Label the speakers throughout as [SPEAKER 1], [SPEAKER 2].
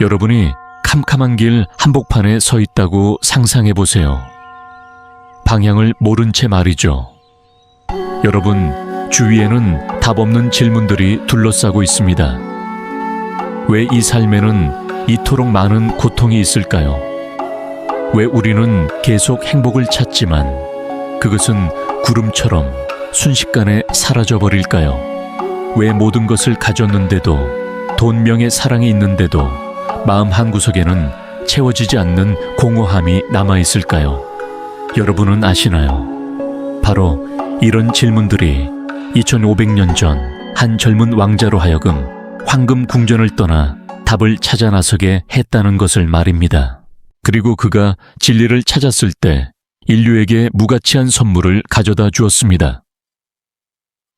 [SPEAKER 1] 여러분이 캄캄한 길 한복판에 서 있다고 상상해 보세요. 방향을 모른 채 말이죠. 여러분, 주위에는 답 없는 질문들이 둘러싸고 있습니다. 왜 이 삶에는 이토록 많은 고통이 있을까요? 왜 우리는 계속 행복을 찾지만 그것은 구름처럼 순식간에 사라져 버릴까요? 왜 모든 것을 가졌는데도, 돈, 명예, 사랑이 있는데도 마음 한구석에는 채워지지 않는 공허함이 남아있을까요? 여러분은 아시나요? 바로 이런 질문들이 2500년 전 한 젊은 왕자로 하여금 황금 궁전을 떠나 답을 찾아 나서게 했다는 것을 말입니다. 그리고 그가 진리를 찾았을 때 인류에게 무가치한 선물을 가져다 주었습니다.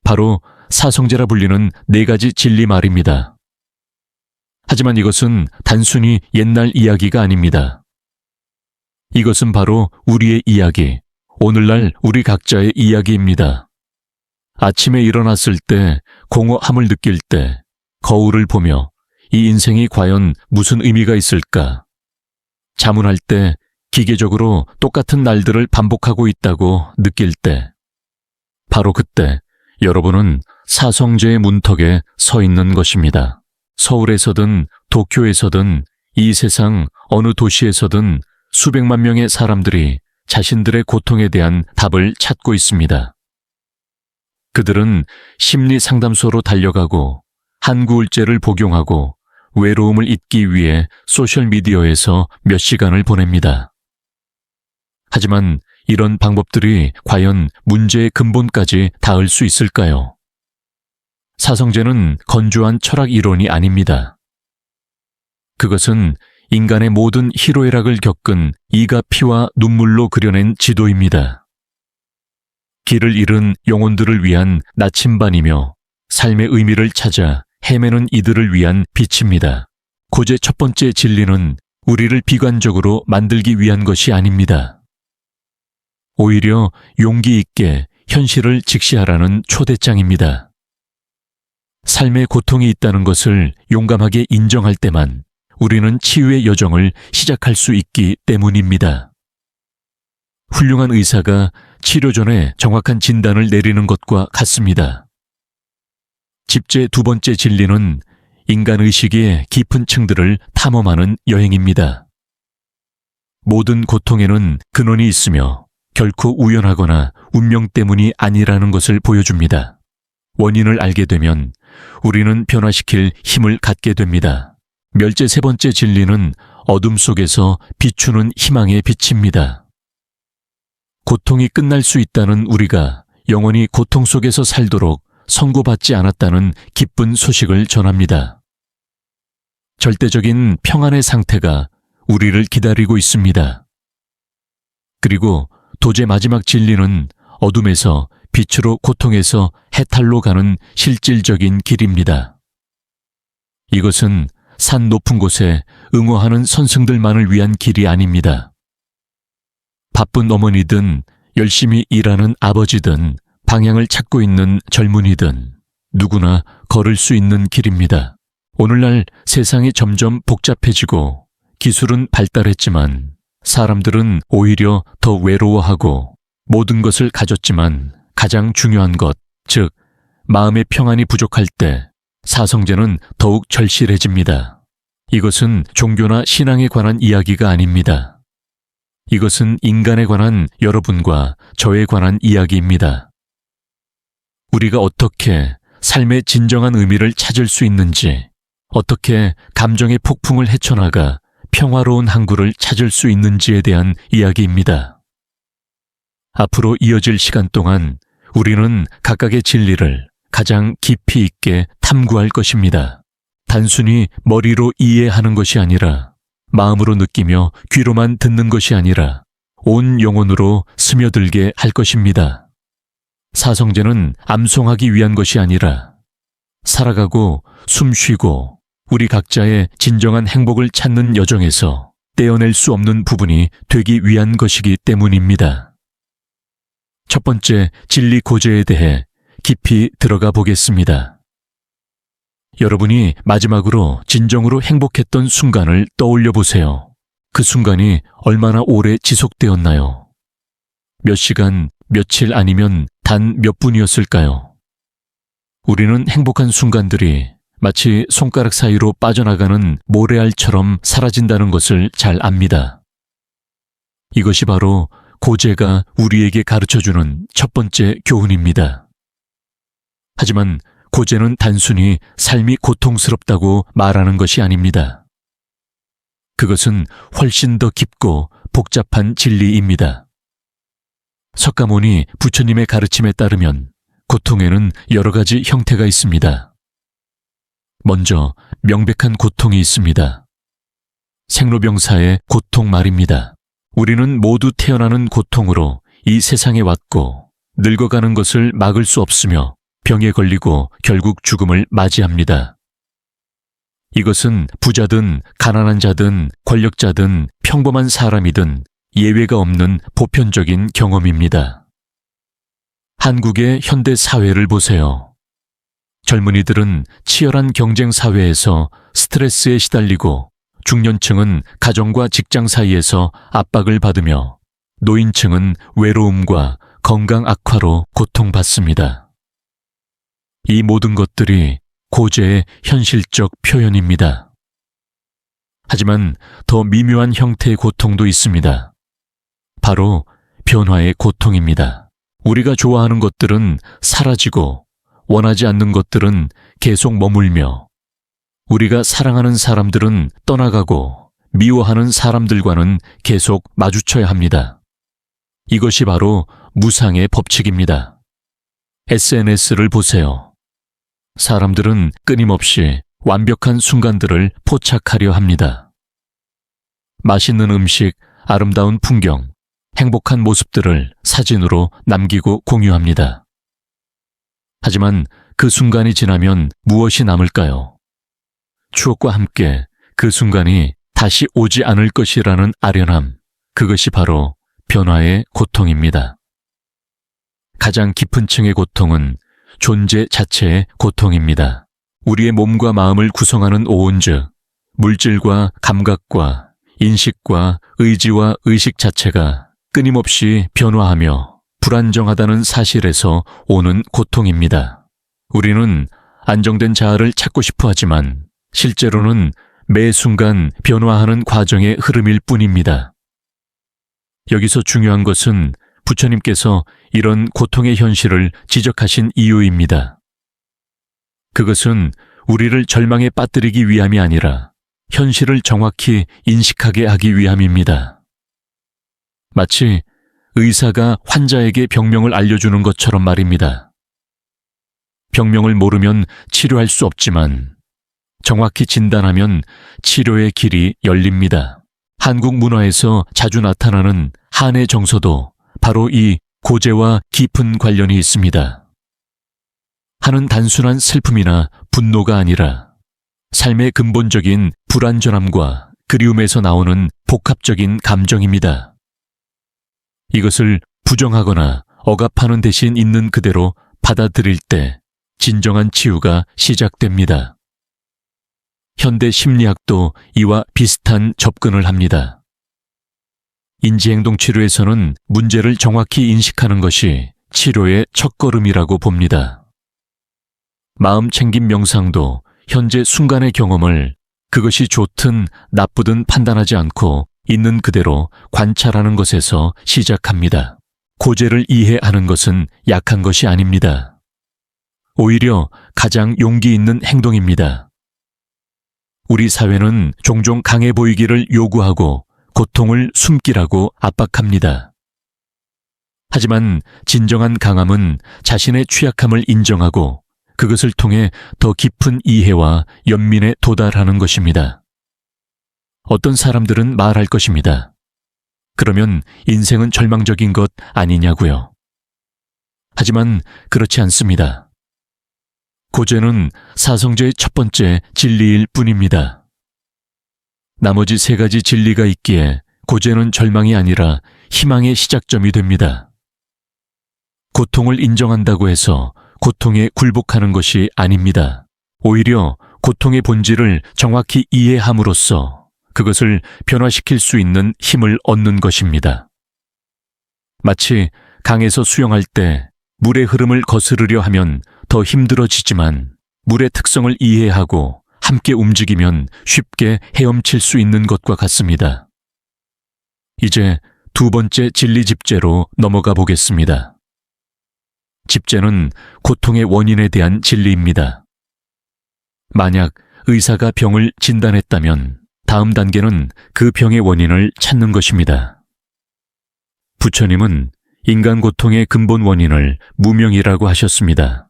[SPEAKER 1] 바로 사성제라 불리는 4가지 진리 말입니다. 하지만 이것은 단순히 옛날 이야기가 아닙니다. 이것은 바로 우리의 이야기, 오늘날 우리 각자의 이야기입니다. 아침에 일어났을 때, 공허함을 느낄 때, 거울을 보며 이 인생이 과연 무슨 의미가 있을까? 자문할 때 기계적으로 똑같은 날들을 반복하고 있다고 느낄 때, 바로 그때 여러분은 사성제의 문턱에 서 있는 것입니다. 서울에서든 도쿄에서든 이 세상 어느 도시에서든 수백만 명의 사람들이 자신들의 고통에 대한 답을 찾고 있습니다. 그들은 심리 상담소로 달려가고 한구울제를 복용하고 외로움을 잊기 위해 소셜미디어에서 몇 시간을 보냅니다. 하지만 이런 방법들이 과연 문제의 근본까지 닿을 수 있을까요? 사성제는 건조한 철학 이론이 아닙니다. 그것은 인간의 모든 희로애락을 겪은 이가 피와 눈물로 그려낸 지도입니다. 길을 잃은 영혼들을 위한 나침반이며 삶의 의미를 찾아 헤매는 이들을 위한 빛입니다. 고제 첫 번째 진리는 우리를 비관적으로 만들기 위한 것이 아닙니다. 오히려 용기 있게 현실을 직시하라는 초대장입니다. 삶의 고통이 있다는 것을 용감하게 인정할 때만 우리는 치유의 여정을 시작할 수 있기 때문입니다. 훌륭한 의사가 치료 전에 정확한 진단을 내리는 것과 같습니다. 집제 2번째 진리는 인간의식의 깊은 층들을 탐험하는 여행입니다. 모든 고통에는 근원이 있으며 결코 우연하거나 운명 때문이 아니라는 것을 보여줍니다. 원인을 알게 되면 우리는 변화시킬 힘을 갖게 됩니다. 멸제 3번째 진리는 어둠 속에서 비추는 희망의 빛입니다. 고통이 끝날 수 있다는 우리가 영원히 고통 속에서 살도록 선고받지 않았다는 기쁜 소식을 전합니다. 절대적인 평안의 상태가 우리를 기다리고 있습니다. 그리고 도제 마지막 진리는 어둠에서 빛으로, 고통에서 해탈로 가는 실질적인 길입니다. 이것은 산 높은 곳에 응원하는 선승들만을 위한 길이 아닙니다. 바쁜 어머니든 열심히 일하는 아버지든 방향을 찾고 있는 젊은이든 누구나 걸을 수 있는 길입니다. 오늘날 세상이 점점 복잡해지고 기술은 발달했지만 사람들은 오히려 더 외로워하고 모든 것을 가졌지만 가장 중요한 것, 즉 마음의 평안이 부족할 때 사성제는 더욱 절실해집니다. 이것은 종교나 신앙에 관한 이야기가 아닙니다. 이것은 인간에 관한 여러분과 저에 관한 이야기입니다. 우리가 어떻게 삶의 진정한 의미를 찾을 수 있는지, 어떻게 감정의 폭풍을 헤쳐나가 평화로운 항구를 찾을 수 있는지에 대한 이야기입니다. 앞으로 이어질 시간 동안 우리는 각각의 진리를 가장 깊이 있게 탐구할 것입니다. 단순히 머리로 이해하는 것이 아니라 마음으로 느끼며 귀로만 듣는 것이 아니라 온 영혼으로 스며들게 할 것입니다. 사성제는 암송하기 위한 것이 아니라 살아가고 숨쉬고 우리 각자의 진정한 행복을 찾는 여정에서 떼어낼 수 없는 부분이 되기 위한 것이기 때문입니다. 첫 번째 진리 고제에 대해 깊이 들어가 보겠습니다. 여러분이 마지막으로 진정으로 행복했던 순간을 떠올려 보세요. 그 순간이 얼마나 오래 지속되었나요? 몇 시간, 며칠 아니면 단 몇 분이었을까요? 우리는 행복한 순간들이 마치 손가락 사이로 빠져나가는 모래알처럼 사라진다는 것을 잘 압니다. 이것이 바로 고제가 우리에게 가르쳐주는 첫 번째 교훈입니다. 하지만 고제는 단순히 삶이 고통스럽다고 말하는 것이 아닙니다. 그것은 훨씬 더 깊고 복잡한 진리입니다. 석가모니 부처님의 가르침에 따르면 고통에는 여러 가지 형태가 있습니다. 먼저 명백한 고통이 있습니다. 생로병사의 고통 말입니다. 우리는 모두 태어나는 고통으로 이 세상에 왔고 늙어가는 것을 막을 수 없으며 병에 걸리고 결국 죽음을 맞이합니다. 이것은 부자든 가난한 자든 권력자든 평범한 사람이든 예외가 없는 보편적인 경험입니다. 한국의 현대 사회를 보세요. 젊은이들은 치열한 경쟁 사회에서 스트레스에 시달리고 중년층은 가정과 직장 사이에서 압박을 받으며 노인층은 외로움과 건강 악화로 고통받습니다. 이 모든 것들이 고제의 현실적 표현입니다. 하지만 더 미묘한 형태의 고통도 있습니다. 바로 변화의 고통입니다. 우리가 좋아하는 것들은 사라지고 원하지 않는 것들은 계속 머물며 우리가 사랑하는 사람들은 떠나가고 미워하는 사람들과는 계속 마주쳐야 합니다. 이것이 바로 무상의 법칙입니다. SNS를 보세요. 사람들은 끊임없이 완벽한 순간들을 포착하려 합니다. 맛있는 음식, 아름다운 풍경, 행복한 모습들을 사진으로 남기고 공유합니다. 하지만 그 순간이 지나면 무엇이 남을까요? 추억과 함께 그 순간이 다시 오지 않을 것이라는 아련함, 그것이 바로 변화의 고통입니다. 가장 깊은 층의 고통은 존재 자체의 고통입니다. 우리의 몸과 마음을 구성하는 오온즉 물질과 감각과 인식과 의지와 의식 자체가 끊임없이 변화하며 불안정하다는 사실에서 오는 고통입니다. 우리는 안정된 자아를 찾고 싶어 하지만 실제로는 매 순간 변화하는 과정의 흐름일 뿐입니다. 여기서 중요한 것은 부처님께서 이런 고통의 현실을 지적하신 이유입니다. 그것은 우리를 절망에 빠뜨리기 위함이 아니라 현실을 정확히 인식하게 하기 위함입니다. 마치 의사가 환자에게 병명을 알려주는 것처럼 말입니다. 병명을 모르면 치료할 수 없지만 정확히 진단하면 치료의 길이 열립니다. 한국 문화에서 자주 나타나는 한의 정서도 바로 이 고제와 깊은 관련이 있습니다. 한은 단순한 슬픔이나 분노가 아니라 삶의 근본적인 불완전함과 그리움에서 나오는 복합적인 감정입니다. 이것을 부정하거나 억압하는 대신 있는 그대로 받아들일 때 진정한 치유가 시작됩니다. 현대 심리학도 이와 비슷한 접근을 합니다. 인지행동 치료에서는 문제를 정확히 인식하는 것이 치료의 첫걸음이라고 봅니다. 마음 챙김 명상도 현재 순간의 경험을 그것이 좋든 나쁘든 판단하지 않고 있는 그대로 관찰하는 것에서 시작합니다. 고제를 이해하는 것은 약한 것이 아닙니다. 오히려 가장 용기 있는 행동입니다. 우리 사회는 종종 강해 보이기를 요구하고 고통을 숨기라고 압박합니다. 하지만 진정한 강함은 자신의 취약함을 인정하고 그것을 통해 더 깊은 이해와 연민에 도달하는 것입니다. 어떤 사람들은 말할 것입니다. 그러면 인생은 절망적인 것 아니냐고요. 하지만 그렇지 않습니다. 고제는 사성제의 첫 번째 진리일 뿐입니다. 나머지 세 가지 진리가 있기에 고제는 절망이 아니라 희망의 시작점이 됩니다. 고통을 인정한다고 해서 고통에 굴복하는 것이 아닙니다. 오히려 고통의 본질을 정확히 이해함으로써 그것을 변화시킬 수 있는 힘을 얻는 것입니다. 마치 강에서 수영할 때 물의 흐름을 거스르려 하면 더 힘들어지지만 물의 특성을 이해하고 함께 움직이면 쉽게 헤엄칠 수 있는 것과 같습니다. 이제 두 번째 진리 집제로 넘어가 보겠습니다. 집제는 고통의 원인에 대한 진리입니다. 만약 의사가 병을 진단했다면 다음 단계는 그 병의 원인을 찾는 것입니다. 부처님은 인간 고통의 근본 원인을 무명이라고 하셨습니다.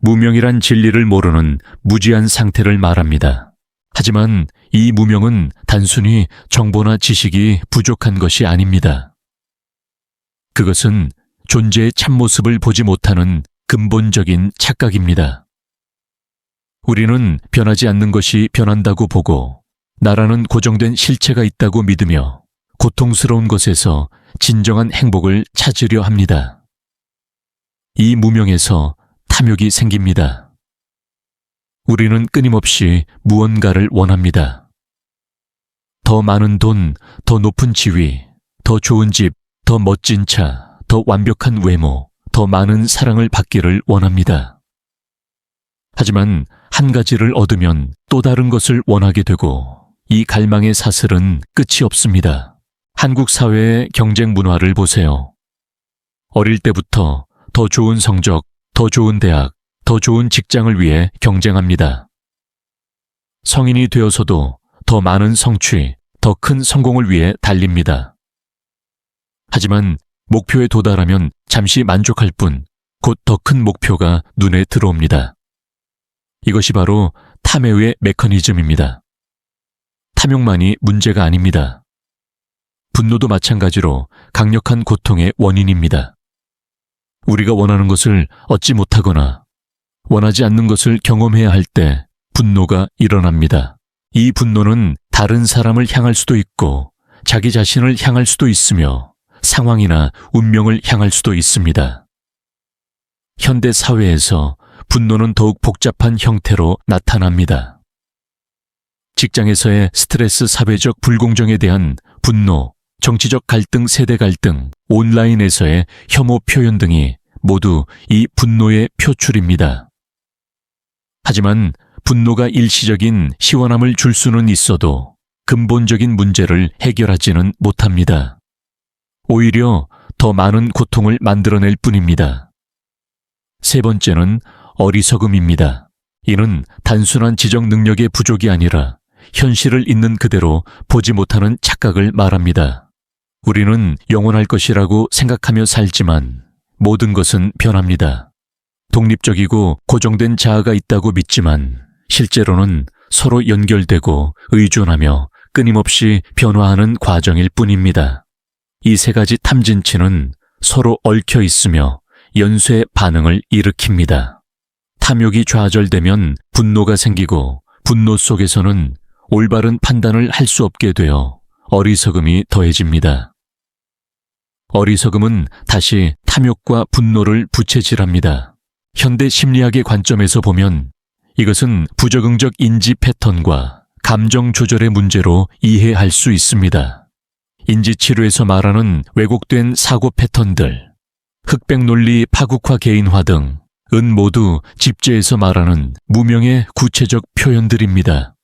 [SPEAKER 1] 무명이란 진리를 모르는 무지한 상태를 말합니다. 하지만 이 무명은 단순히 정보나 지식이 부족한 것이 아닙니다. 그것은 존재의 참모습을 보지 못하는 근본적인 착각입니다. 우리는 변하지 않는 것이 변한다고 보고 나라는 고정된 실체가 있다고 믿으며 고통스러운 것에서 진정한 행복을 찾으려 합니다. 이 무명에서 탐욕이 생깁니다. 우리는 끊임없이 무언가를 원합니다. 더 많은 돈, 더 높은 지위, 더 좋은 집, 더 멋진 차, 더 완벽한 외모, 더 많은 사랑을 받기를 원합니다. 하지만 한 가지를 얻으면 또 다른 것을 원하게 되고 이 갈망의 사슬은 끝이 없습니다. 한국 사회의 경쟁 문화를 보세요. 어릴 때부터 더 좋은 성적, 더 좋은 대학, 더 좋은 직장을 위해 경쟁합니다. 성인이 되어서도 더 많은 성취, 더 큰 성공을 위해 달립니다. 하지만 목표에 도달하면 잠시 만족할 뿐 곧 더 큰 목표가 눈에 들어옵니다. 이것이 바로 탐욕의 메커니즘입니다. 탐욕만이 문제가 아닙니다. 분노도 마찬가지로 강력한 고통의 원인입니다. 우리가 원하는 것을 얻지 못하거나 원하지 않는 것을 경험해야 할 때 분노가 일어납니다. 이 분노는 다른 사람을 향할 수도 있고 자기 자신을 향할 수도 있으며 상황이나 운명을 향할 수도 있습니다. 현대 사회에서 분노는 더욱 복잡한 형태로 나타납니다. 직장에서의 스트레스, 사회적 불공정에 대한 분노, 정치적 갈등, 세대 갈등, 온라인에서의 혐오 표현 등이 모두 이 분노의 표출입니다. 하지만 분노가 일시적인 시원함을 줄 수는 있어도 근본적인 문제를 해결하지는 못합니다. 오히려 더 많은 고통을 만들어낼 뿐입니다. 세 번째는 어리석음입니다. 이는 단순한 지적 능력의 부족이 아니라 현실을 있는 그대로 보지 못하는 착각을 말합니다. 우리는 영원할 것이라고 생각하며 살지만 모든 것은 변합니다. 독립적이고 고정된 자아가 있다고 믿지만 실제로는 서로 연결되고 의존하며 끊임없이 변화하는 과정일 뿐입니다. 이 세 가지 탐진치는 서로 얽혀 있으며 연쇄 반응을 일으킵니다. 탐욕이 좌절되면 분노가 생기고 분노 속에서는 올바른 판단을 할 수 없게 되어 어리석음이 더해집니다. 어리석음은 다시 탐욕과 분노를 부채질합니다. 현대 심리학의 관점에서 보면 이것은 부적응적 인지 패턴과 감정 조절의 문제로 이해할 수 있습니다. 인지치료에서 말하는 왜곡된 사고 패턴들, 흑백 논리, 파국화 개인화 등 은 모두 집제에서 말하는 무명의 구체적 표현들입니다.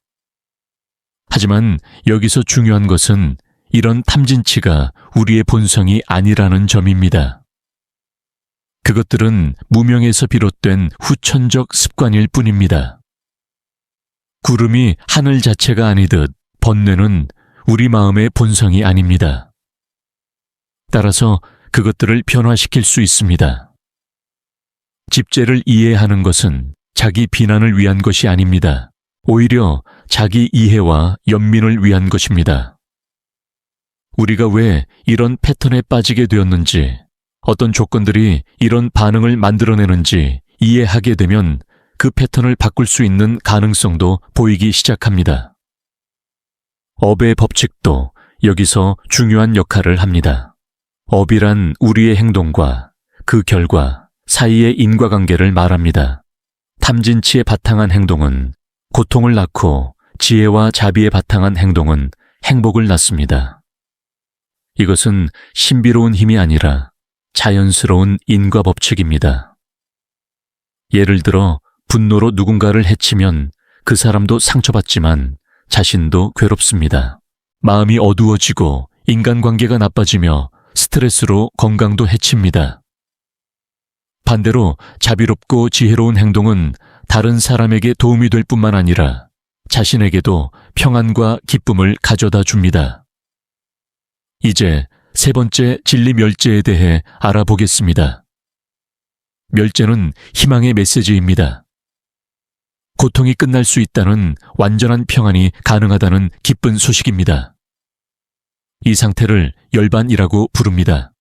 [SPEAKER 1] 하지만 여기서 중요한 것은 이런 탐진치가 우리의 본성이 아니라는 점입니다. 그것들은 무명에서 비롯된 후천적 습관일 뿐입니다. 구름이 하늘 자체가 아니듯 번뇌는 우리 마음의 본성이 아닙니다. 따라서 그것들을 변화시킬 수 있습니다. 집제를 이해하는 것은 자기 비난을 위한 것이 아닙니다. 오히려 자기 이해와 연민을 위한 것입니다. 우리가 왜 이런 패턴에 빠지게 되었는지, 어떤 조건들이 이런 반응을 만들어내는지 이해하게 되면 그 패턴을 바꿀 수 있는 가능성도 보이기 시작합니다. 업의 법칙도 여기서 중요한 역할을 합니다. 업이란 우리의 행동과 그 결과 사이의 인과관계를 말합니다. 탐진치에 바탕한 행동은 고통을 낳고 지혜와 자비에 바탕한 행동은 행복을 낳습니다. 이것은 신비로운 힘이 아니라 자연스러운 인과 법칙입니다. 예를 들어 분노로 누군가를 해치면 그 사람도 상처받지만 자신도 괴롭습니다. 마음이 어두워지고 인간관계가 나빠지며 스트레스로 건강도 해칩니다. 반대로 자비롭고 지혜로운 행동은 다른 사람에게 도움이 될 뿐만 아니라 자신에게도 평안과 기쁨을 가져다 줍니다. 이제 세 번째 진리 멸제에 대해 알아보겠습니다. 멸제는 희망의 메시지입니다. 고통이 끝날 수 있다는 완전한 평안이 가능하다는 기쁜 소식입니다. 이 상태를 열반이라고 부릅니다.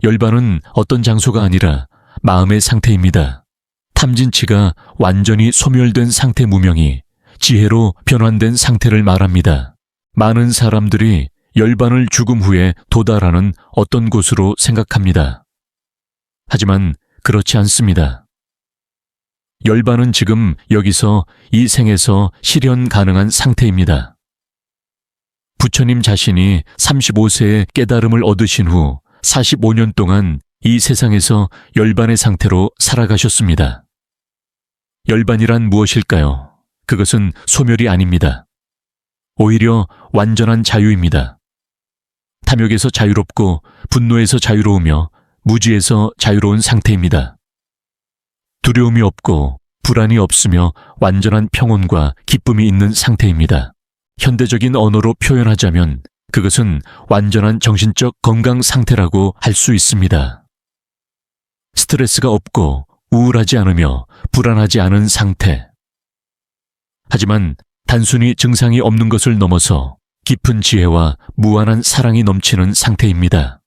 [SPEAKER 1] 열반은 어떤 장소가 아니라 마음의 상태입니다. 탐진치가 완전히 소멸된 상태 무명이 지혜로 변환된 상태를 말합니다. 많은 사람들이 열반을 죽음 후에 도달하는 어떤 곳으로 생각합니다. 하지만 그렇지 않습니다. 열반은 지금 여기서 이 생에서 실현 가능한 상태입니다. 부처님 자신이 35세에 깨달음을 얻으신 후 45년 동안 이 세상에서 열반의 상태로 살아가셨습니다. 열반이란 무엇일까요? 그것은 소멸이 아닙니다. 오히려 완전한 자유입니다. 탐욕에서 자유롭고 분노에서 자유로우며 무지에서 자유로운 상태입니다. 두려움이 없고 불안이 없으며 완전한 평온과 기쁨이 있는 상태입니다. 현대적인 언어로 표현하자면 그것은 완전한 정신적 건강 상태라고 할 수 있습니다. 스트레스가 없고 우울하지 않으며 불안하지 않은 상태. 하지만 단순히 증상이 없는 것을 넘어서 깊은 지혜와 무한한 사랑이 넘치는 상태입니다.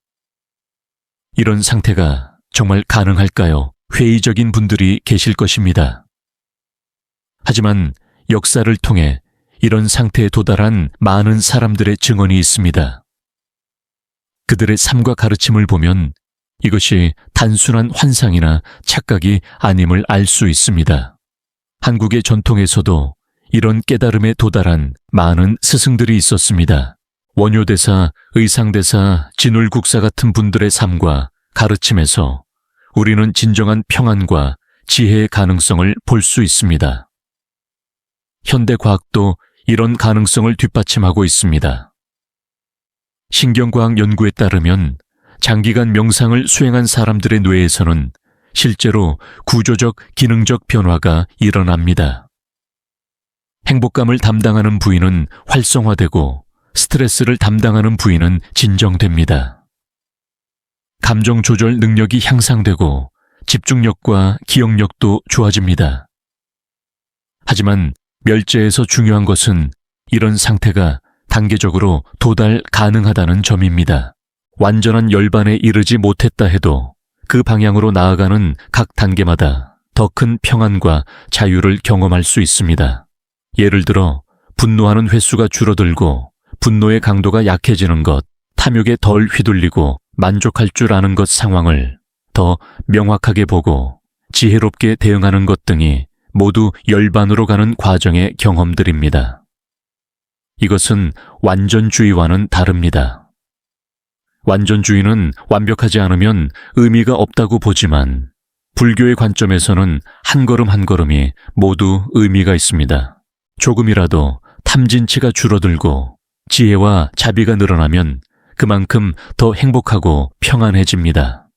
[SPEAKER 1] 이런 상태가 정말 가능할까요? 회의적인 분들이 계실 것입니다. 하지만 역사를 통해 이런 상태에 도달한 많은 사람들의 증언이 있습니다. 그들의 삶과 가르침을 보면 이것이 단순한 환상이나 착각이 아님을 알 수 있습니다. 한국의 전통에서도 이런 깨달음에 도달한 많은 스승들이 있었습니다. 원효대사, 의상대사, 진울국사 같은 분들의 삶과 가르침에서 우리는 진정한 평안과 지혜의 가능성을 볼 수 있습니다. 현대과학도 이런 가능성을 뒷받침하고 있습니다. 신경과학 연구에 따르면 장기간 명상을 수행한 사람들의 뇌에서는 실제로 구조적, 기능적 변화가 일어납니다. 행복감을 담당하는 부위는 활성화되고 스트레스를 담당하는 부위는 진정됩니다. 감정 조절 능력이 향상되고 집중력과 기억력도 좋아집니다. 하지만 멸제에서 중요한 것은 이런 상태가 단계적으로 도달 가능하다는 점입니다. 완전한 열반에 이르지 못했다 해도 그 방향으로 나아가는 각 단계마다 더 큰 평안과 자유를 경험할 수 있습니다. 예를 들어 분노하는 횟수가 줄어들고 분노의 강도가 약해지는 것, 탐욕에 덜 휘둘리고 만족할 줄 아는 것 상황을 더 명확하게 보고 지혜롭게 대응하는 것 등이 모두 열반으로 가는 과정의 경험들입니다. 이것은 완전주의와는 다릅니다. 완전주의는 완벽하지 않으면 의미가 없다고 보지만 불교의 관점에서는 한 걸음 한 걸음이 모두 의미가 있습니다. 조금이라도 탐진치가 줄어들고 지혜와 자비가 늘어나면 그만큼 더 행복하고 평안해집니다.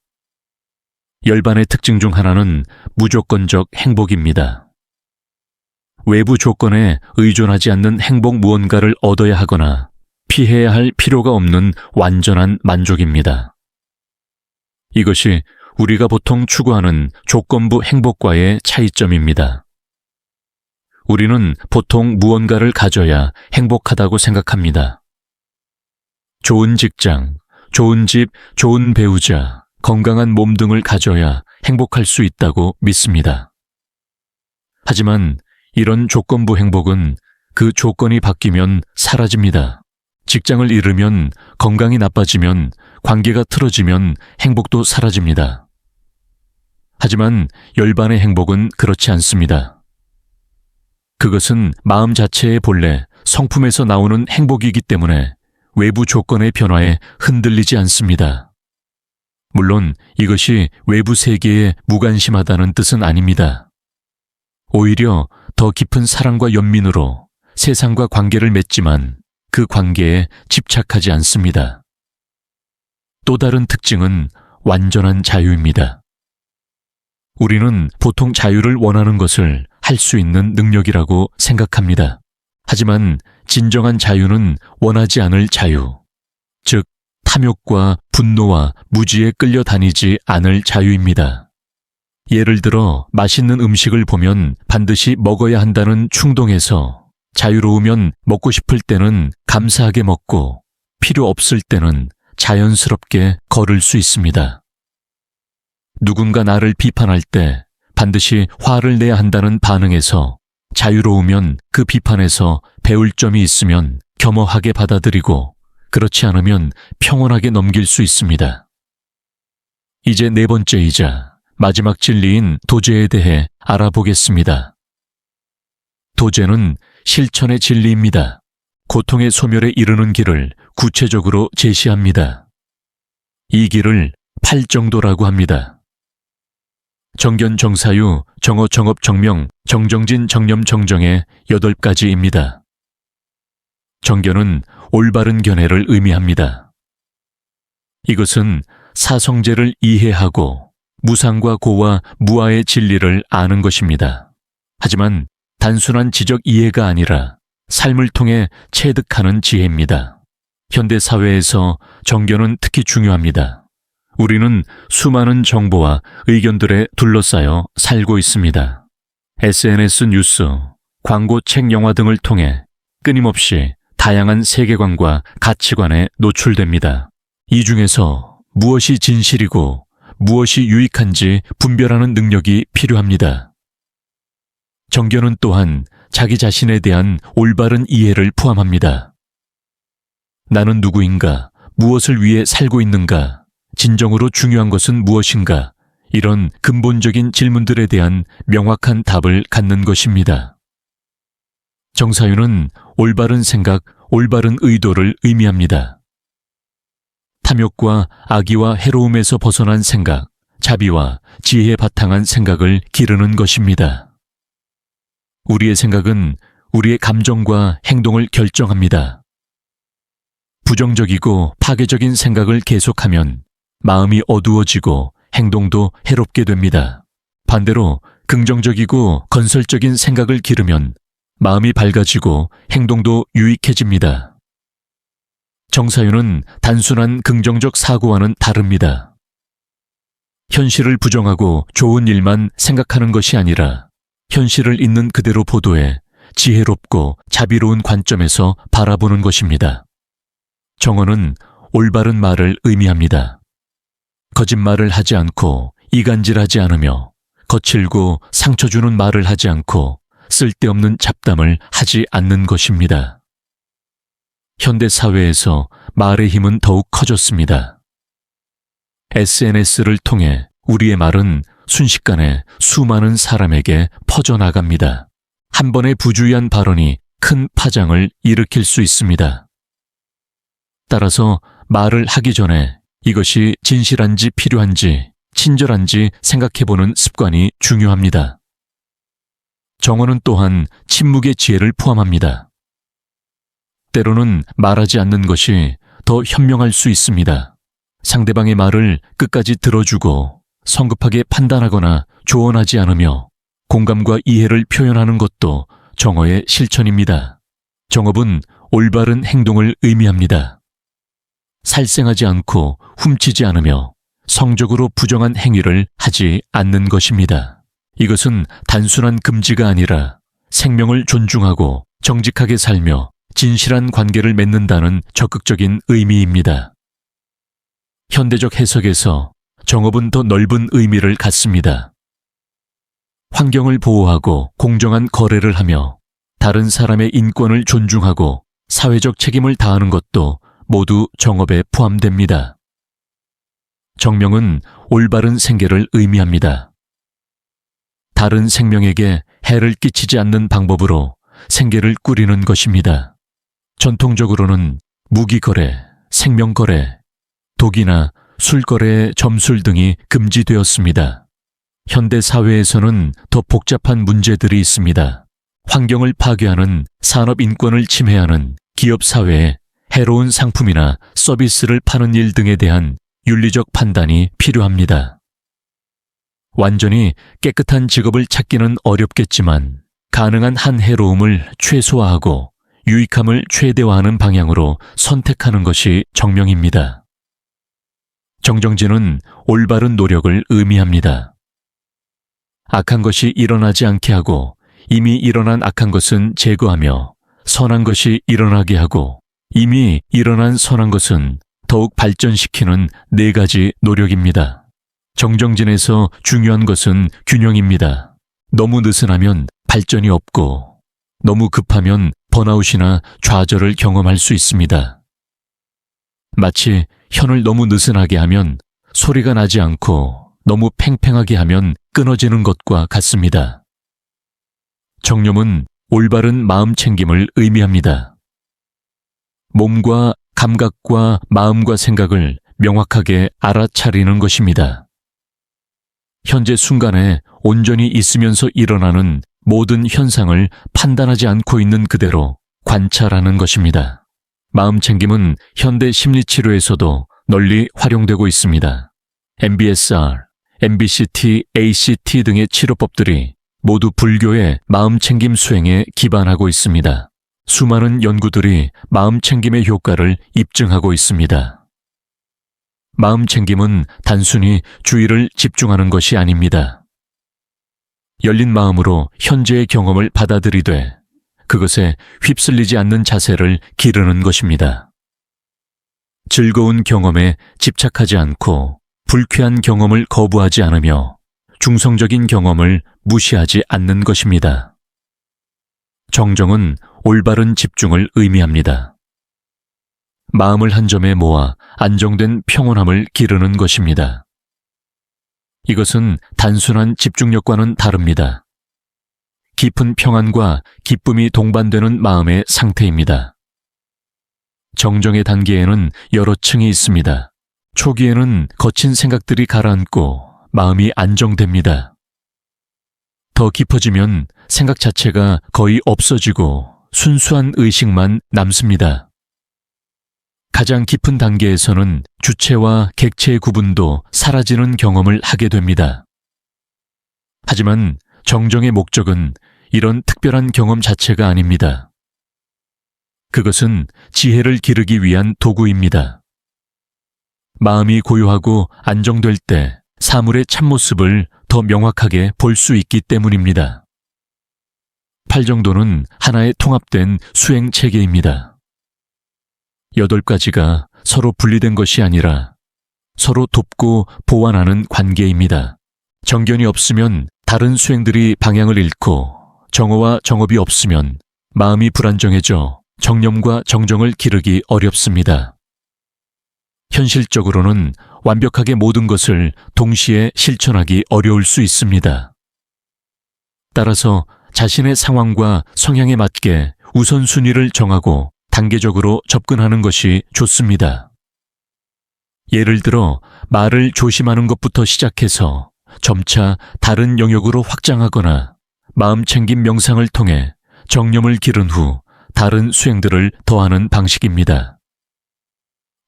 [SPEAKER 1] 열반의 특징 중 하나는 무조건적 행복입니다. 외부 조건에 의존하지 않는 행복 무언가를 얻어야 하거나 피해야 할 필요가 없는 완전한 만족입니다. 이것이 우리가 보통 추구하는 조건부 행복과의 차이점입니다. 우리는 보통 무언가를 가져야 행복하다고 생각합니다. 좋은 직장, 좋은 집, 좋은 배우자, 건강한 몸 등을 가져야 행복할 수 있다고 믿습니다. 하지만 이런 조건부 행복은 그 조건이 바뀌면 사라집니다. 직장을 잃으면, 건강이 나빠지면, 관계가 틀어지면 행복도 사라집니다. 하지만 열반의 행복은 그렇지 않습니다. 그것은 마음 자체의 본래 성품에서 나오는 행복이기 때문에 외부 조건의 변화에 흔들리지 않습니다. 물론 이것이 외부 세계에 무관심하다는 뜻은 아닙니다. 오히려 더 깊은 사랑과 연민으로 세상과 관계를 맺지만 그 관계에 집착하지 않습니다. 또 다른 특징은 완전한 자유입니다. 우리는 보통 자유를 원하는 것을 할 수 있는 능력이라고 생각합니다. 하지만 진정한 자유는 원하지 않을 자유, 즉 탐욕과 분노와 무지에 끌려다니지 않을 자유입니다. 예를 들어 맛있는 음식을 보면 반드시 먹어야 한다는 충동에서 자유로우면 먹고 싶을 때는 감사하게 먹고 필요 없을 때는 자연스럽게 거를 수 있습니다. 누군가 나를 비판할 때 반드시 화를 내야 한다는 반응에서 자유로우면 그 비판에서 배울 점이 있으면 겸허하게 받아들이고 그렇지 않으면 평온하게 넘길 수 있습니다. 이제 네 번째이자 마지막 진리인 도제에 대해 알아보겠습니다. 도제는 실천의 진리입니다. 고통의 소멸에 이르는 길을 구체적으로 제시합니다. 이 길을 팔정도라고 합니다. 정견, 정사유, 정어, 정업, 정명, 정정진, 정념, 정정의 8가지입니다. 정견은 올바른 견해를 의미합니다. 이것은 사성제를 이해하고 무상과 고와 무아의 진리를 아는 것입니다. 하지만 단순한 지적 이해가 아니라 삶을 통해 체득하는 지혜입니다. 현대 사회에서 정견은 특히 중요합니다. 우리는 수많은 정보와 의견들에 둘러싸여 살고 있습니다. SNS 뉴스, 광고, 책, 영화 등을 통해 끊임없이 다양한 세계관과 가치관에 노출됩니다. 이 중에서 무엇이 진실이고 무엇이 유익한지 분별하는 능력이 필요합니다. 정견은 또한 자기 자신에 대한 올바른 이해를 포함합니다. 나는 누구인가? 무엇을 위해 살고 있는가? 진정으로 중요한 것은 무엇인가? 이런 근본적인 질문들에 대한 명확한 답을 갖는 것입니다. 정사유는 올바른 생각, 올바른 의도를 의미합니다. 탐욕과 악의와 해로움에서 벗어난 생각, 자비와 지혜에 바탕한 생각을 기르는 것입니다. 우리의 생각은 우리의 감정과 행동을 결정합니다. 부정적이고 파괴적인 생각을 계속하면 마음이 어두워지고 행동도 해롭게 됩니다. 반대로 긍정적이고 건설적인 생각을 기르면 마음이 밝아지고 행동도 유익해집니다. 정사유는 단순한 긍정적 사고와는 다릅니다. 현실을 부정하고 좋은 일만 생각하는 것이 아니라 현실을 있는 그대로 보도해 지혜롭고 자비로운 관점에서 바라보는 것입니다. 정언은 올바른 말을 의미합니다. 거짓말을 하지 않고 이간질하지 않으며 거칠고 상처 주는 말을 하지 않고 쓸데없는 잡담을 하지 않는 것입니다. 현대 사회에서 말의 힘은 더욱 커졌습니다. SNS를 통해 우리의 말은 순식간에 수많은 사람에게 퍼져나갑니다. 한 번의 부주의한 발언이 큰 파장을 일으킬 수 있습니다. 따라서 말을 하기 전에 이것이 진실한지 필요한지 친절한지 생각해보는 습관이 중요합니다. 정언은 또한 침묵의 지혜를 포함합니다. 때로는 말하지 않는 것이 더 현명할 수 있습니다. 상대방의 말을 끝까지 들어주고 성급하게 판단하거나 조언하지 않으며 공감과 이해를 표현하는 것도 정어의 실천입니다. 정업은 올바른 행동을 의미합니다. 살생하지 않고 훔치지 않으며 성적으로 부정한 행위를 하지 않는 것입니다. 이것은 단순한 금지가 아니라 생명을 존중하고 정직하게 살며 진실한 관계를 맺는다는 적극적인 의미입니다. 현대적 해석에서 정업은 더 넓은 의미를 갖습니다. 환경을 보호하고 공정한 거래를 하며 다른 사람의 인권을 존중하고 사회적 책임을 다하는 것도 모두 정업에 포함됩니다. 정명은 올바른 생계를 의미합니다. 다른 생명에게 해를 끼치지 않는 방법으로 생계를 꾸리는 것입니다. 전통적으로는 무기거래, 생명거래, 독이나 술거래의 점술 등이 금지되었습니다. 현대 사회에서는 더 복잡한 문제들이 있습니다. 환경을 파괴하는 산업 인권을 침해하는 기업 사회에 해로운 상품이나 서비스를 파는 일 등에 대한 윤리적 판단이 필요합니다. 완전히 깨끗한 직업을 찾기는 어렵겠지만 가능한 한 해로움을 최소화하고 유익함을 최대화하는 방향으로 선택하는 것이 정명입니다. 정정진은 올바른 노력을 의미합니다. 악한 것이 일어나지 않게 하고 이미 일어난 악한 것은 제거하며 선한 것이 일어나게 하고 이미 일어난 선한 것은 더욱 발전시키는 4가지 노력입니다. 정정진에서 중요한 것은 균형입니다. 너무 느슨하면 발전이 없고 너무 급하면 번아웃이나 좌절을 경험할 수 있습니다. 마치 현을 너무 느슨하게 하면 소리가 나지 않고 너무 팽팽하게 하면 끊어지는 것과 같습니다. 정념은 올바른 마음 챙김을 의미합니다. 몸과 감각과 마음과 생각을 명확하게 알아차리는 것입니다. 현재 순간에 온전히 있으면서 일어나는 모든 현상을 판단하지 않고 있는 그대로 관찰하는 것입니다. 마음 챙김은 현대 심리치료에서도 널리 활용되고 있습니다. MBSR, MBCT, ACT 등의 치료법들이 모두 불교의 마음 챙김 수행에 기반하고 있습니다. 수많은 연구들이 마음 챙김의 효과를 입증하고 있습니다. 마음 챙김은 단순히 주의를 집중하는 것이 아닙니다. 열린 마음으로 현재의 경험을 받아들이되 그것에 휩쓸리지 않는 자세를 기르는 것입니다. 즐거운 경험에 집착하지 않고 불쾌한 경험을 거부하지 않으며 중성적인 경험을 무시하지 않는 것입니다. 정정은 올바른 집중을 의미합니다. 마음을 한 점에 모아 안정된 평온함을 기르는 것입니다. 이것은 단순한 집중력과는 다릅니다. 깊은 평안과 기쁨이 동반되는 마음의 상태입니다. 정정의 단계에는 여러 층이 있습니다. 초기에는 거친 생각들이 가라앉고 마음이 안정됩니다. 더 깊어지면 생각 자체가 거의 없어지고 순수한 의식만 남습니다. 가장 깊은 단계에서는 주체와 객체의 구분도 사라지는 경험을 하게 됩니다. 하지만 정정의 목적은 이런 특별한 경험 자체가 아닙니다. 그것은 지혜를 기르기 위한 도구입니다. 마음이 고요하고 안정될 때 사물의 참모습을 더 명확하게 볼 수 있기 때문입니다. 팔정도는 하나의 통합된 수행 체계입니다. 8가지가 서로 분리된 것이 아니라 서로 돕고 보완하는 관계입니다. 정견이 없으면 다른 수행들이 방향을 잃고 정어와 정업이 없으면 마음이 불안정해져 정념과 정정을 기르기 어렵습니다. 현실적으로는 완벽하게 모든 것을 동시에 실천하기 어려울 수 있습니다. 따라서 자신의 상황과 성향에 맞게 우선순위를 정하고 단계적으로 접근하는 것이 좋습니다. 예를 들어 말을 조심하는 것부터 시작해서 점차 다른 영역으로 확장하거나 마음챙김 명상을 통해 정념을 기른 후 다른 수행들을 더하는 방식입니다.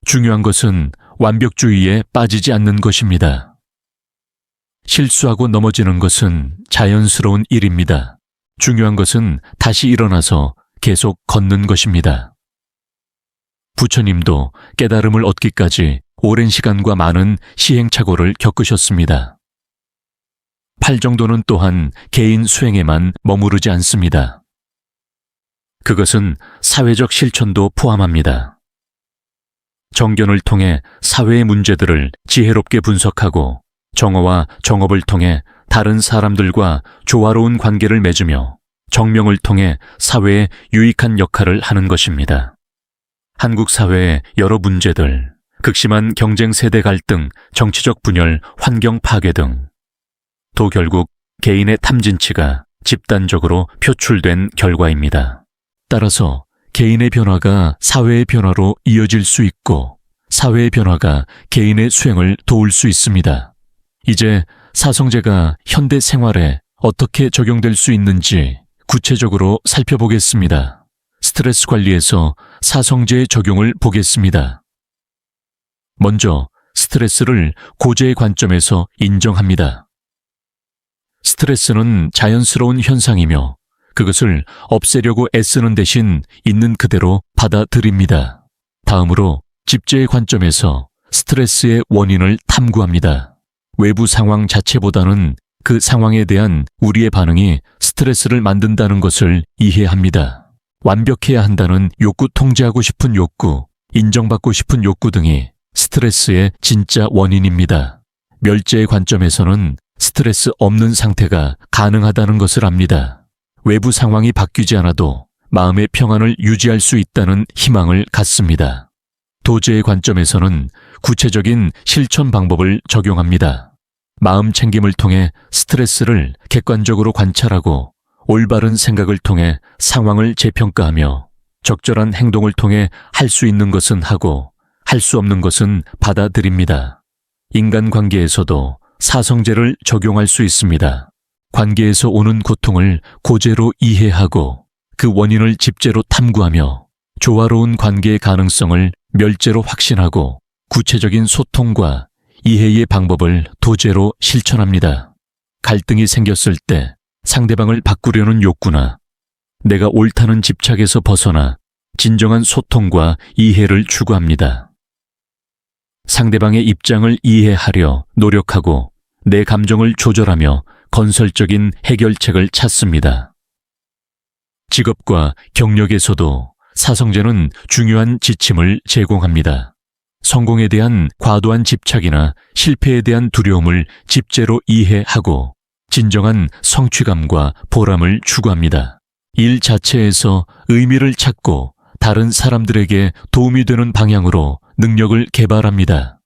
[SPEAKER 1] 중요한 것은 완벽주의에 빠지지 않는 것입니다. 실수하고 넘어지는 것은 자연스러운 일입니다. 중요한 것은 다시 일어나서 계속 걷는 것입니다. 부처님도 깨달음을 얻기까지 오랜 시간과 많은 시행착오를 겪으셨습니다. 팔정도는 또한 개인 수행에만 머무르지 않습니다. 그것은 사회적 실천도 포함합니다. 정견을 통해 사회의 문제들을 지혜롭게 분석하고 정어와 정업을 통해 다른 사람들과 조화로운 관계를 맺으며 정명을 통해 사회에 유익한 역할을 하는 것입니다. 한국 사회의 여러 문제들, 극심한 경쟁 세대 갈등, 정치적 분열, 환경 파괴 등 또 결국 개인의 탐진치가 집단적으로 표출된 결과입니다. 따라서 개인의 변화가 사회의 변화로 이어질 수 있고 사회의 변화가 개인의 수행을 도울 수 있습니다. 이제 사성제가 현대 생활에 어떻게 적용될 수 있는지 구체적으로 살펴보겠습니다. 스트레스 관리에서 사성제의 적용을 보겠습니다. 먼저 스트레스를 고제의 관점에서 인정합니다. 스트레스는 자연스러운 현상이며 그것을 없애려고 애쓰는 대신 있는 그대로 받아들입니다. 다음으로 집제의 관점에서 스트레스의 원인을 탐구합니다. 외부 상황 자체보다는 그 상황에 대한 우리의 반응이 스트레스를 만든다는 것을 이해합니다. 완벽해야 한다는 욕구, 통제하고 싶은 욕구, 인정받고 싶은 욕구 등이 스트레스의 진짜 원인입니다. 멸제의 관점에서는 스트레스 없는 상태가 가능하다는 것을 압니다. 외부 상황이 바뀌지 않아도 마음의 평안을 유지할 수 있다는 희망을 갖습니다. 도제의 관점에서는 구체적인 실천 방법을 적용합니다. 마음 챙김을 통해 스트레스를 객관적으로 관찰하고 올바른 생각을 통해 상황을 재평가하며 적절한 행동을 통해 할 수 있는 것은 하고 할 수 없는 것은 받아들입니다. 인간관계에서도 사성제를 적용할 수 있습니다. 관계에서 오는 고통을 고제로 이해하고 그 원인을 집제로 탐구하며 조화로운 관계의 가능성을 멸제로 확신하고 구체적인 소통과 이해의 방법을 도제로 실천합니다. 갈등이 생겼을 때 상대방을 바꾸려는 욕구나 내가 옳다는 집착에서 벗어나 진정한 소통과 이해를 추구합니다. 상대방의 입장을 이해하려 노력하고 내 감정을 조절하며 건설적인 해결책을 찾습니다. 직업과 경력에서도 사성제는 중요한 지침을 제공합니다. 성공에 대한 과도한 집착이나 실패에 대한 두려움을 집제로 이해하고 진정한 성취감과 보람을 추구합니다. 일 자체에서 의미를 찾고 다른 사람들에게 도움이 되는 방향으로 능력을 개발합니다.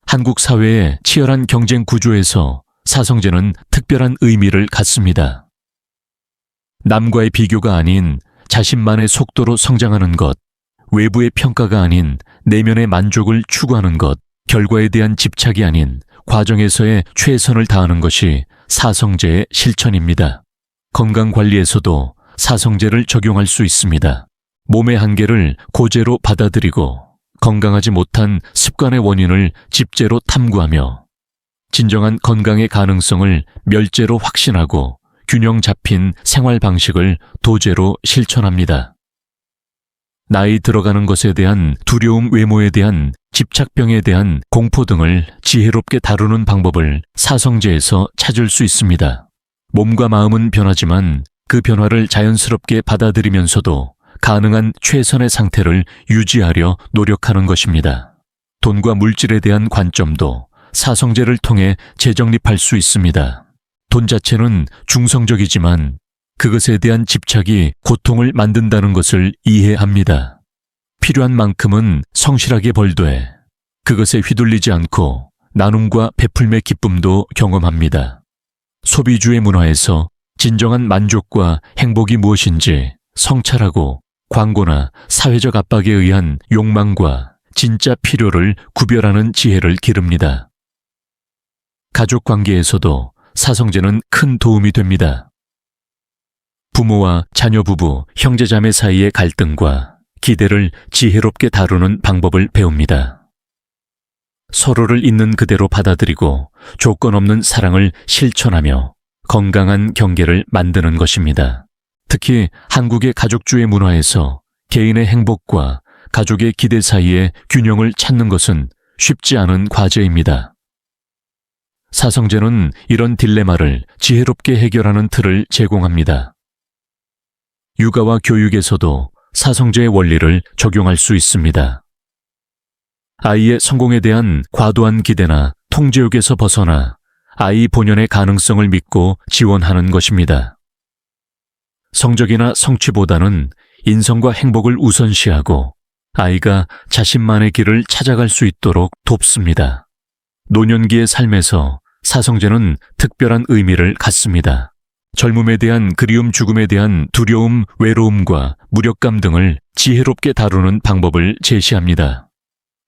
[SPEAKER 1] 한국 사회의 치열한 경쟁 구조에서 사성제는 특별한 의미를 갖습니다. 남과의 비교가 아닌 자신만의 속도로 성장하는 것, 외부의 평가가 아닌 내면의 만족을 추구하는 것, 결과에 대한 집착이 아닌 과정에서의 최선을 다하는 것이 사성제의 실천입니다. 건강관리에서도 사성제를 적용할 수 있습니다. 몸의 한계를 고제로 받아들이고 건강하지 못한 습관의 원인을 집제로 탐구하며 진정한 건강의 가능성을 멸제로 확신하고 균형 잡힌 생활 방식을 도제로 실천합니다. 나이 들어가는 것에 대한 두려움, 외모에 대한 집착병에 대한 공포 등을 지혜롭게 다루는 방법을 사성제에서 찾을 수 있습니다. 몸과 마음은 변하지만 그 변화를 자연스럽게 받아들이면서도 가능한 최선의 상태를 유지하려 노력하는 것입니다. 돈과 물질에 대한 관점도 사성제를 통해 재정립할 수 있습니다. 돈 자체는 중성적이지만 그것에 대한 집착이 고통을 만든다는 것을 이해합니다. 필요한 만큼은 성실하게 벌되 그것에 휘둘리지 않고 나눔과 베풀매 기쁨도 경험합니다. 소비주의 문화에서 진정한 만족과 행복이 무엇인지 성찰하고 광고나 사회적 압박에 의한 욕망과 진짜 필요를 구별하는 지혜를 기릅니다. 가족 관계에서도 사성제는 큰 도움이 됩니다. 부모와 자녀, 부부, 형제자매 사이의 갈등과 기대를 지혜롭게 다루는 방법을 배웁니다. 서로를 있는 그대로 받아들이고 조건 없는 사랑을 실천하며 건강한 경계를 만드는 것입니다. 특히 한국의 가족주의 문화에서 개인의 행복과 가족의 기대 사이의 균형을 찾는 것은 쉽지 않은 과제입니다. 사성제는 이런 딜레마를 지혜롭게 해결하는 틀을 제공합니다. 육아와 교육에서도 사성제의 원리를 적용할 수 있습니다. 아이의 성공에 대한 과도한 기대나 통제욕에서 벗어나 아이 본연의 가능성을 믿고 지원하는 것입니다. 성적이나 성취보다는 인성과 행복을 우선시하고 아이가 자신만의 길을 찾아갈 수 있도록 돕습니다. 노년기의 삶에서 사성제는 특별한 의미를 갖습니다. 젊음에 대한 그리움, 죽음에 대한 두려움, 외로움과 무력감 등을 지혜롭게 다루는 방법을 제시합니다.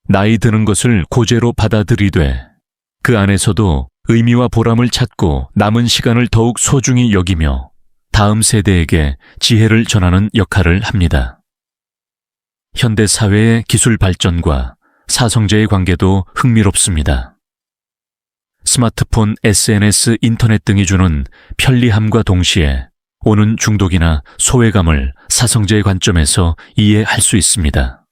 [SPEAKER 1] 나이 드는 것을 고제로 받아들이되 그 안에서도 의미와 보람을 찾고 남은 시간을 더욱 소중히 여기며 다음 세대에게 지혜를 전하는 역할을 합니다. 현대 사회의 기술 발전과 사성제의 관계도 흥미롭습니다. 스마트폰, SNS, 인터넷 등이 주는 편리함과 동시에 오는 중독이나 소외감을 사성제의 관점에서 이해할 수 있습니다.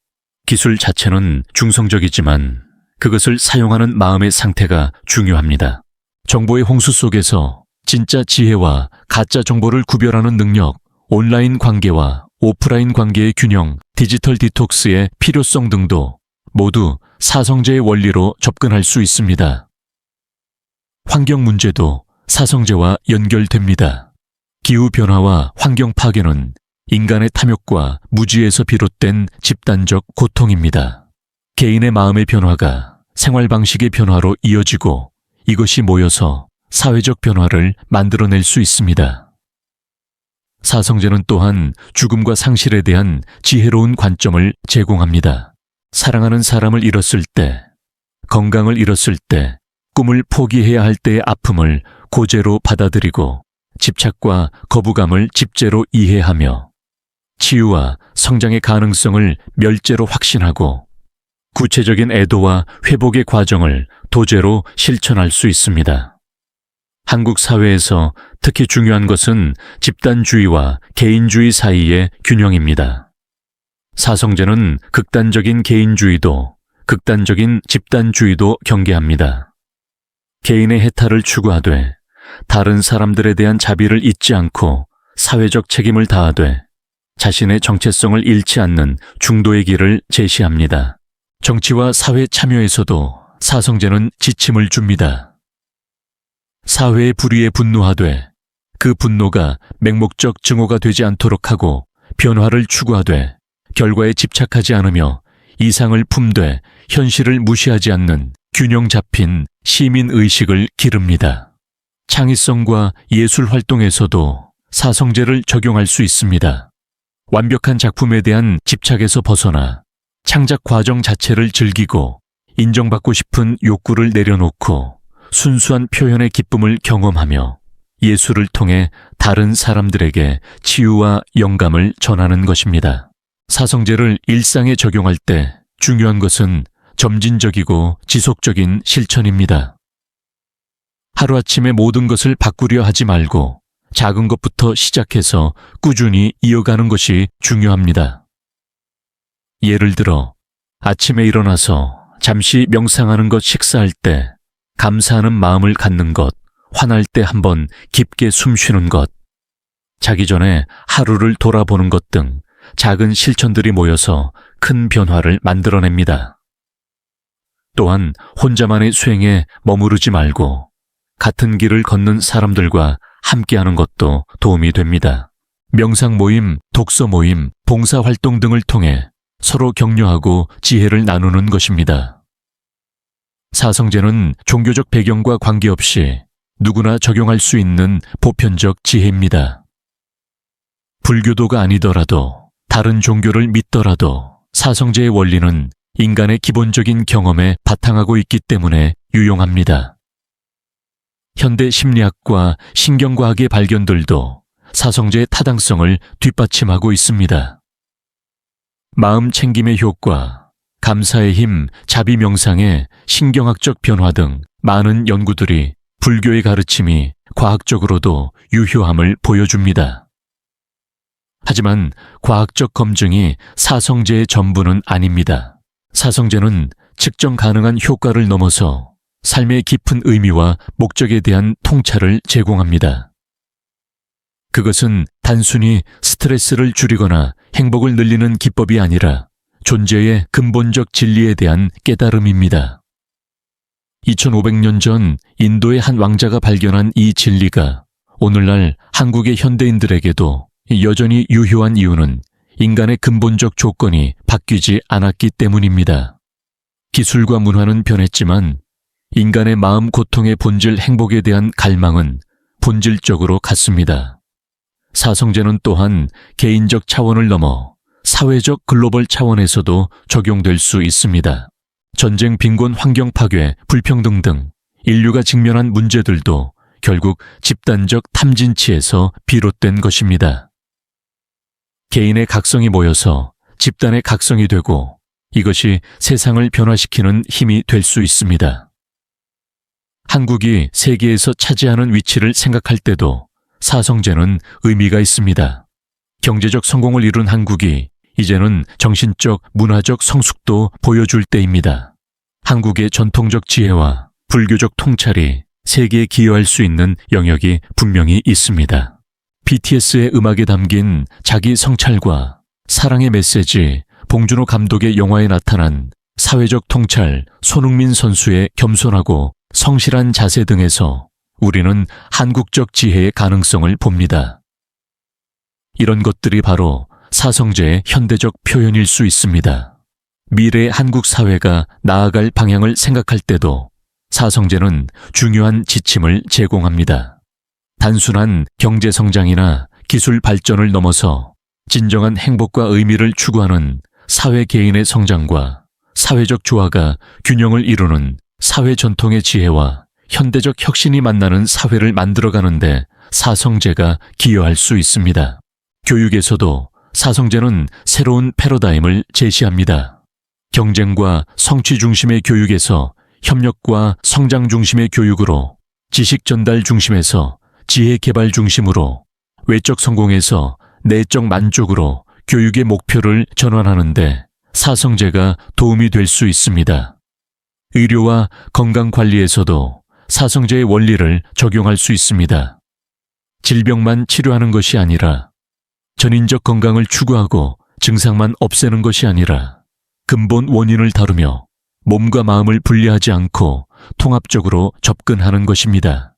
[SPEAKER 1] 기술 자체는 중성적이지만 그것을 사용하는 마음의 상태가 중요합니다. 정보의 홍수 속에서 진짜 지혜와 가짜 정보를 구별하는 능력, 온라인 관계와 오프라인 관계의 균형, 디지털 디톡스의 필요성 등도 모두 사성제의 원리로 접근할 수 있습니다. 환경 문제도 사성제와 연결됩니다. 기후변화와 환경 파괴는 인간의 탐욕과 무지에서 비롯된 집단적 고통입니다. 개인의 마음의 변화가 생활 방식의 변화로 이어지고 이것이 모여서 사회적 변화를 만들어낼 수 있습니다. 사성제는 또한 죽음과 상실에 대한 지혜로운 관점을 제공합니다. 사랑하는 사람을 잃었을 때, 건강을 잃었을 때, 꿈을 포기해야 할 때의 아픔을 고제로 받아들이고 집착과 거부감을 집제로 이해하며 치유와 성장의 가능성을 멸제로 확신하고 구체적인 애도와 회복의 과정을 도제로 실천할 수 있습니다. 한국 사회에서 특히 중요한 것은 집단주의와 개인주의 사이의 균형입니다. 사성제는 극단적인 개인주의도 극단적인 집단주의도 경계합니다. 개인의 해탈을 추구하되 다른 사람들에 대한 자비를 잊지 않고 사회적 책임을 다하되 자신의 정체성을 잃지 않는 중도의 길을 제시합니다. 정치와 사회 참여에서도 사성제는 지침을 줍니다. 사회의 불의에 분노하되 그 분노가 맹목적 증오가 되지 않도록 하고 변화를 추구하되 결과에 집착하지 않으며 이상을 품되 현실을 무시하지 않는 균형 잡힌 시민의식을 기릅니다. 창의성과 예술 활동에서도 사성제를 적용할 수 있습니다. 완벽한 작품에 대한 집착에서 벗어나 창작 과정 자체를 즐기고 인정받고 싶은 욕구를 내려놓고 순수한 표현의 기쁨을 경험하며 예술을 통해 다른 사람들에게 치유와 영감을 전하는 것입니다. 사성제를 일상에 적용할 때 중요한 것은 점진적이고 지속적인 실천입니다. 하루아침에 모든 것을 바꾸려 하지 말고 작은 것부터 시작해서 꾸준히 이어가는 것이 중요합니다. 예를 들어 아침에 일어나서 잠시 명상하는 것, 식사할 때 감사하는 마음을 갖는 것, 화날 때 한번 깊게 숨 쉬는 것, 자기 전에 하루를 돌아보는 것 등 작은 실천들이 모여서 큰 변화를 만들어냅니다. 또한 혼자만의 수행에 머무르지 말고 같은 길을 걷는 사람들과 함께하는 것도 도움이 됩니다. 명상 모임, 독서 모임, 봉사활동 등을 통해 서로 격려하고 지혜를 나누는 것입니다. 사성제는 종교적 배경과 관계없이 누구나 적용할 수 있는 보편적 지혜입니다. 불교도가 아니더라도 다른 종교를 믿더라도 사성제의 원리는 인간의 기본적인 경험에 바탕하고 있기 때문에 유용합니다. 현대 심리학과 신경과학의 발견들도 사성제의 타당성을 뒷받침하고 있습니다. 마음 챙김의 효과, 감사의 힘, 자비 명상의 신경학적 변화 등 많은 연구들이 불교의 가르침이 과학적으로도 유효함을 보여줍니다. 하지만 과학적 검증이 사성제의 전부는 아닙니다. 사성제는 측정 가능한 효과를 넘어서 삶의 깊은 의미와 목적에 대한 통찰을 제공합니다. 그것은 단순히 스트레스를 줄이거나 행복을 늘리는 기법이 아니라 존재의 근본적 진리에 대한 깨달음입니다. 2500년 전 인도의 한 왕자가 발견한 이 진리가 오늘날 한국의 현대인들에게도 여전히 유효한 이유는 인간의 근본적 조건이 바뀌지 않았기 때문입니다. 기술과 문화는 변했지만 인간의 마음 고통의 본질 행복에 대한 갈망은 본질적으로 같습니다. 사성제는 또한 개인적 차원을 넘어 사회적 글로벌 차원에서도 적용될 수 있습니다. 전쟁, 빈곤, 환경 파괴, 불평등 등 인류가 직면한 문제들도 결국 집단적 탐진치에서 비롯된 것입니다. 개인의 각성이 모여서 집단의 각성이 되고 이것이 세상을 변화시키는 힘이 될 수 있습니다. 한국이 세계에서 차지하는 위치를 생각할 때도 사성제는 의미가 있습니다. 경제적 성공을 이룬 한국이 이제는 정신적, 문화적 성숙도 보여줄 때입니다. 한국의 전통적 지혜와 불교적 통찰이 세계에 기여할 수 있는 영역이 분명히 있습니다. BTS의 음악에 담긴 자기 성찰과 사랑의 메시지, 봉준호 감독의 영화에 나타난 사회적 통찰, 손흥민 선수의 겸손하고 성실한 자세 등에서 우리는 한국적 지혜의 가능성을 봅니다. 이런 것들이 바로 사성제의 현대적 표현일 수 있습니다. 미래의 한국 사회가 나아갈 방향을 생각할 때도 사성제는 중요한 지침을 제공합니다. 단순한 경제 성장이나 기술 발전을 넘어서 진정한 행복과 의미를 추구하는 사회 개인의 성장과 사회적 조화가 균형을 이루는 사회 전통의 지혜와 현대적 혁신이 만나는 사회를 만들어가는데 사성제가 기여할 수 있습니다. 교육에서도 사성제는 새로운 패러다임을 제시합니다. 경쟁과 성취 중심의 교육에서 협력과 성장 중심의 교육으로, 지식 전달 중심에서 지혜 개발 중심으로, 외적 성공에서 내적 만족으로 교육의 목표를 전환하는데 사성제가 도움이 될 수 있습니다. 의료와 건강관리에서도 사성제의 원리를 적용할 수 있습니다. 질병만 치료하는 것이 아니라 전인적 건강을 추구하고 증상만 없애는 것이 아니라 근본 원인을 다루며 몸과 마음을 분리하지 않고 통합적으로 접근하는 것입니다.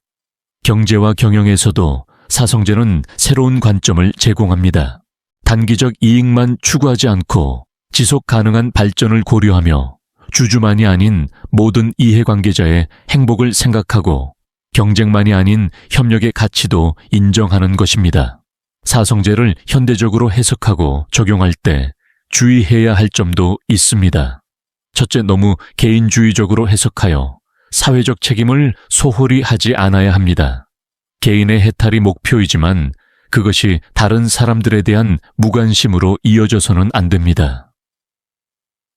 [SPEAKER 1] 경제와 경영에서도 사성제는 새로운 관점을 제공합니다. 단기적 이익만 추구하지 않고 지속 가능한 발전을 고려하며 주주만이 아닌 모든 이해관계자의 행복을 생각하고 경쟁만이 아닌 협력의 가치도 인정하는 것입니다. 사성제를 현대적으로 해석하고 적용할 때 주의해야 할 점도 있습니다. 첫째, 너무 개인주의적으로 해석하여 사회적 책임을 소홀히 하지 않아야 합니다. 개인의 해탈이 목표이지만 그것이 다른 사람들에 대한 무관심으로 이어져서는 안 됩니다.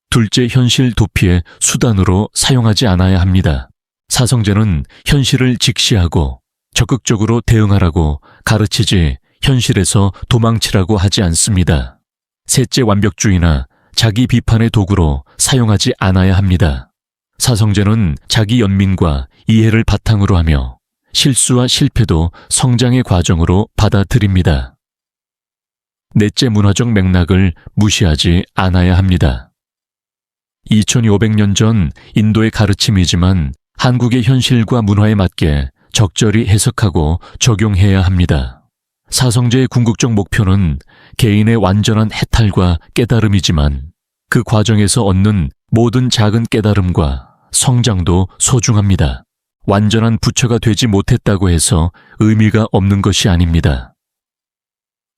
[SPEAKER 1] 둘째, 현실 도피의 수단으로 사용하지 않아야 합니다. 사성제는 현실을 직시하고 적극적으로 대응하라고 가르치지 현실에서 도망치라고 하지 않습니다. 셋째, 완벽주의나 자기 비판의 도구로 사용하지 않아야 합니다. 사성제는 자기 연민과 이해를 바탕으로 하며 실수와 실패도 성장의 과정으로 받아들입니다. 넷째, 문화적 맥락을 무시하지 않아야 합니다. 2500년 전 인도의 가르침이지만 한국의 현실과 문화에 맞게 적절히 해석하고 적용해야 합니다. 사성제의 궁극적 목표는 개인의 완전한 해탈과 깨달음이지만 그 과정에서 얻는 모든 작은 깨달음과 성장도 소중합니다. 완전한 부처가 되지 못했다고 해서 의미가 없는 것이 아닙니다.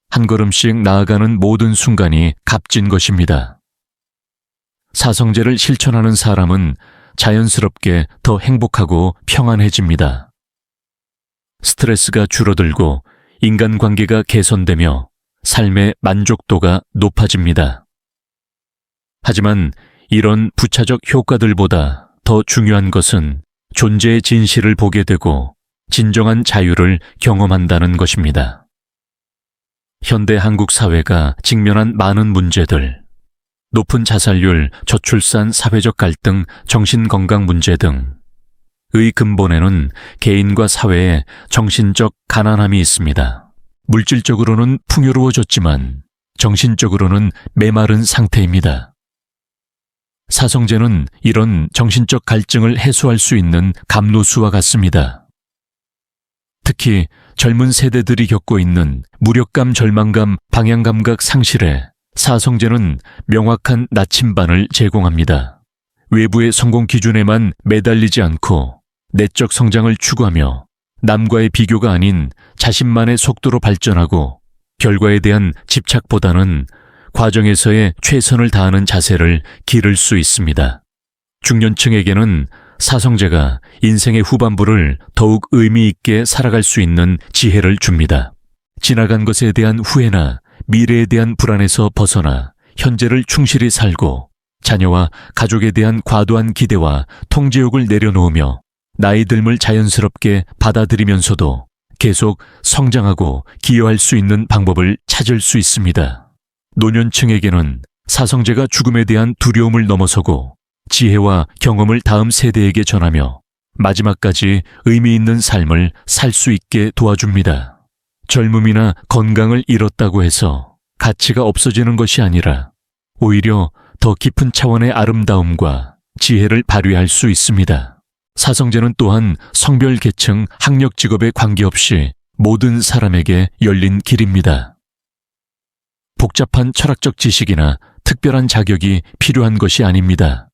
[SPEAKER 1] 한 걸음씩 나아가는 모든 순간이 값진 것입니다. 사성제를 실천하는 사람은 자연스럽게 더 행복하고 평안해집니다. 스트레스가 줄어들고 인간관계가 개선되며 삶의 만족도가 높아집니다. 하지만 이런 부차적 효과들보다 더 중요한 것은 존재의 진실을 보게 되고 진정한 자유를 경험한다는 것입니다. 현대 한국 사회가 직면한 많은 문제들, 높은 자살률, 저출산, 사회적 갈등, 정신건강 문제 등의 근본에는 개인과 사회의 정신적 가난함이 있습니다. 물질적으로는 풍요로워졌지만 정신적으로는 메마른 상태입니다. 사성제는 이런 정신적 갈증을 해소할 수 있는 감로수와 같습니다. 특히 젊은 세대들이 겪고 있는 무력감, 절망감, 방향감각 상실에 사성제는 명확한 나침반을 제공합니다. 외부의 성공 기준에만 매달리지 않고 내적 성장을 추구하며 남과의 비교가 아닌 자신만의 속도로 발전하고 결과에 대한 집착보다는 과정에서의 최선을 다하는 자세를 기를 수 있습니다. 중년층에게는 사성제가 인생의 후반부를 더욱 의미 있게 살아갈 수 있는 지혜를 줍니다. 지나간 것에 대한 후회나 미래에 대한 불안에서 벗어나 현재를 충실히 살고 자녀와 가족에 대한 과도한 기대와 통제욕을 내려놓으며 나이 듦을 자연스럽게 받아들이면서도 계속 성장하고 기여할 수 있는 방법을 찾을 수 있습니다. 노년층에게는 사성제가 죽음에 대한 두려움을 넘어서고 지혜와 경험을 다음 세대에게 전하며 마지막까지 의미 있는 삶을 살 수 있게 도와줍니다. 젊음이나 건강을 잃었다고 해서 가치가 없어지는 것이 아니라 오히려 더 깊은 차원의 아름다움과 지혜를 발휘할 수 있습니다. 사성제는 또한 성별, 계층, 학력, 직업에 관계없이 모든 사람에게 열린 길입니다. 복잡한 철학적 지식이나 특별한 자격이 필요한 것이 아닙니다.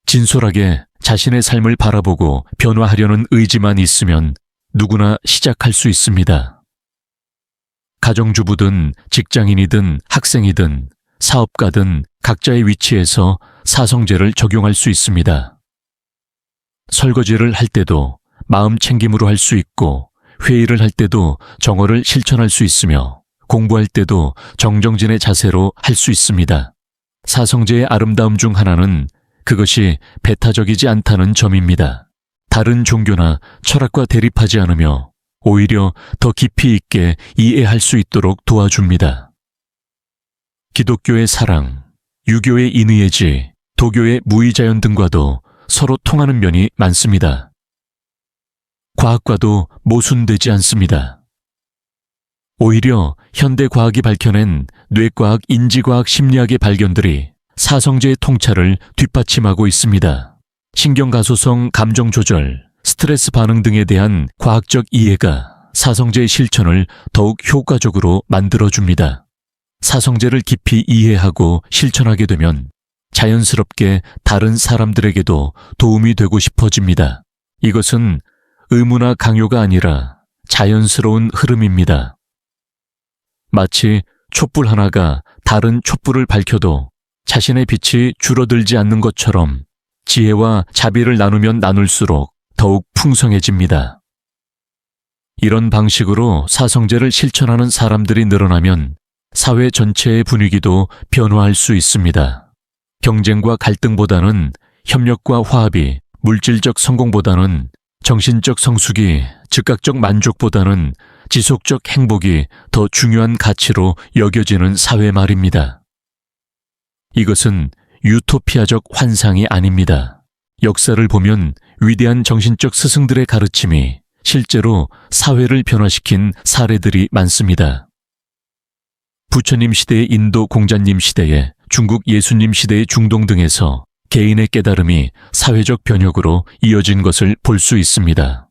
[SPEAKER 1] 진솔하게 자신의 삶을 바라보고 변화하려는 의지만 있으면 누구나 시작할 수 있습니다. 가정주부든 직장인이든 학생이든 사업가든 각자의 위치에서 사성제를 적용할 수 있습니다. 설거지를 할 때도 마음 챙김으로 할 수 있고 회의를 할 때도 정어를 실천할 수 있으며 공부할 때도 정정진의 자세로 할 수 있습니다. 사성제의 아름다움 중 하나는 그것이 배타적이지 않다는 점입니다. 다른 종교나 철학과 대립하지 않으며 오히려 더 깊이 있게 이해할 수 있도록 도와줍니다. 기독교의 사랑, 유교의 인의예지, 도교의 무의자연 등과도 서로 통하는 면이 많습니다. 과학과도 모순되지 않습니다. 오히려 현대 과학이 밝혀낸 뇌과학, 인지과학, 심리학의 발견들이 사성제의 통찰을 뒷받침하고 있습니다. 신경가소성, 감정조절, 스트레스 반응 등에 대한 과학적 이해가 사성제의 실천을 더욱 효과적으로 만들어줍니다. 사성제를 깊이 이해하고 실천하게 되면 자연스럽게 다른 사람들에게도 도움이 되고 싶어집니다. 이것은 의무나 강요가 아니라 자연스러운 흐름입니다. 마치 촛불 하나가 다른 촛불을 밝혀도 자신의 빛이 줄어들지 않는 것처럼 지혜와 자비를 나누면 나눌수록 더욱 풍성해집니다. 이런 방식으로 사성제를 실천하는 사람들이 늘어나면 사회 전체의 분위기도 변화할 수 있습니다. 경쟁과 갈등보다는 협력과 화합이, 물질적 성공보다는 정신적 성숙이, 즉각적 만족보다는 지속적 행복이 더 중요한 가치로 여겨지는 사회 말입니다. 이것은 유토피아적 환상이 아닙니다. 역사를 보면 위대한 정신적 스승들의 가르침이 실제로 사회를 변화시킨 사례들이 많습니다. 부처님 시대의 인도 공자님 시대에 중국 예수님 시대의 중동 등에서 개인의 깨달음이 사회적 변혁으로 이어진 것을 볼 수 있습니다.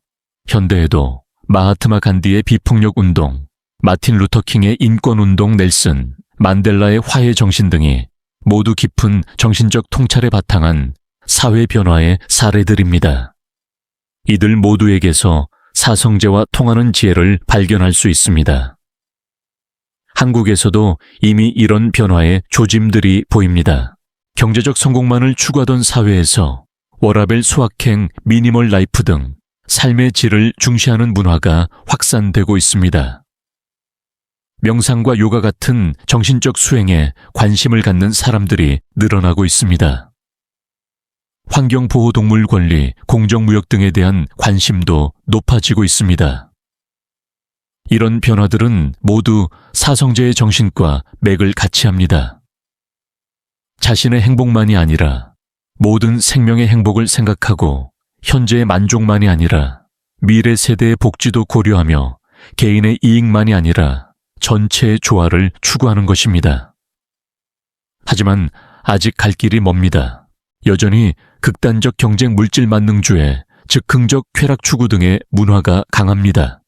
[SPEAKER 1] 현대에도 마하트마 간디의 비폭력 운동, 마틴 루터킹의 인권 운동, 넬슨 만델라의 화해 정신 등이 모두 깊은 정신적 통찰에 바탕한 사회 변화의 사례들입니다. 이들 모두에게서 사성제와 통하는 지혜를 발견할 수 있습니다. 한국에서도 이미 이런 변화의 조짐들이 보입니다. 경제적 성공만을 추구하던 사회에서 워라밸, 소확행, 미니멀 라이프 등 삶의 질을 중시하는 문화가 확산되고 있습니다. 명상과 요가 같은 정신적 수행에 관심을 갖는 사람들이 늘어나고 있습니다. 환경보호동물 권리, 공정무역 등에 대한 관심도 높아지고 있습니다. 이런 변화들은 모두 사성제의 정신과 맥을 같이 합니다. 자신의 행복만이 아니라 모든 생명의 행복을 생각하고 현재의 만족만이 아니라 미래 세대의 복지도 고려하며 개인의 이익만이 아니라 전체의 조화를 추구하는 것입니다. 하지만 아직 갈 길이 멉니다. 여전히 극단적 경쟁 물질 만능주의, 즉흥적 쾌락 추구 등의 문화가 강합니다.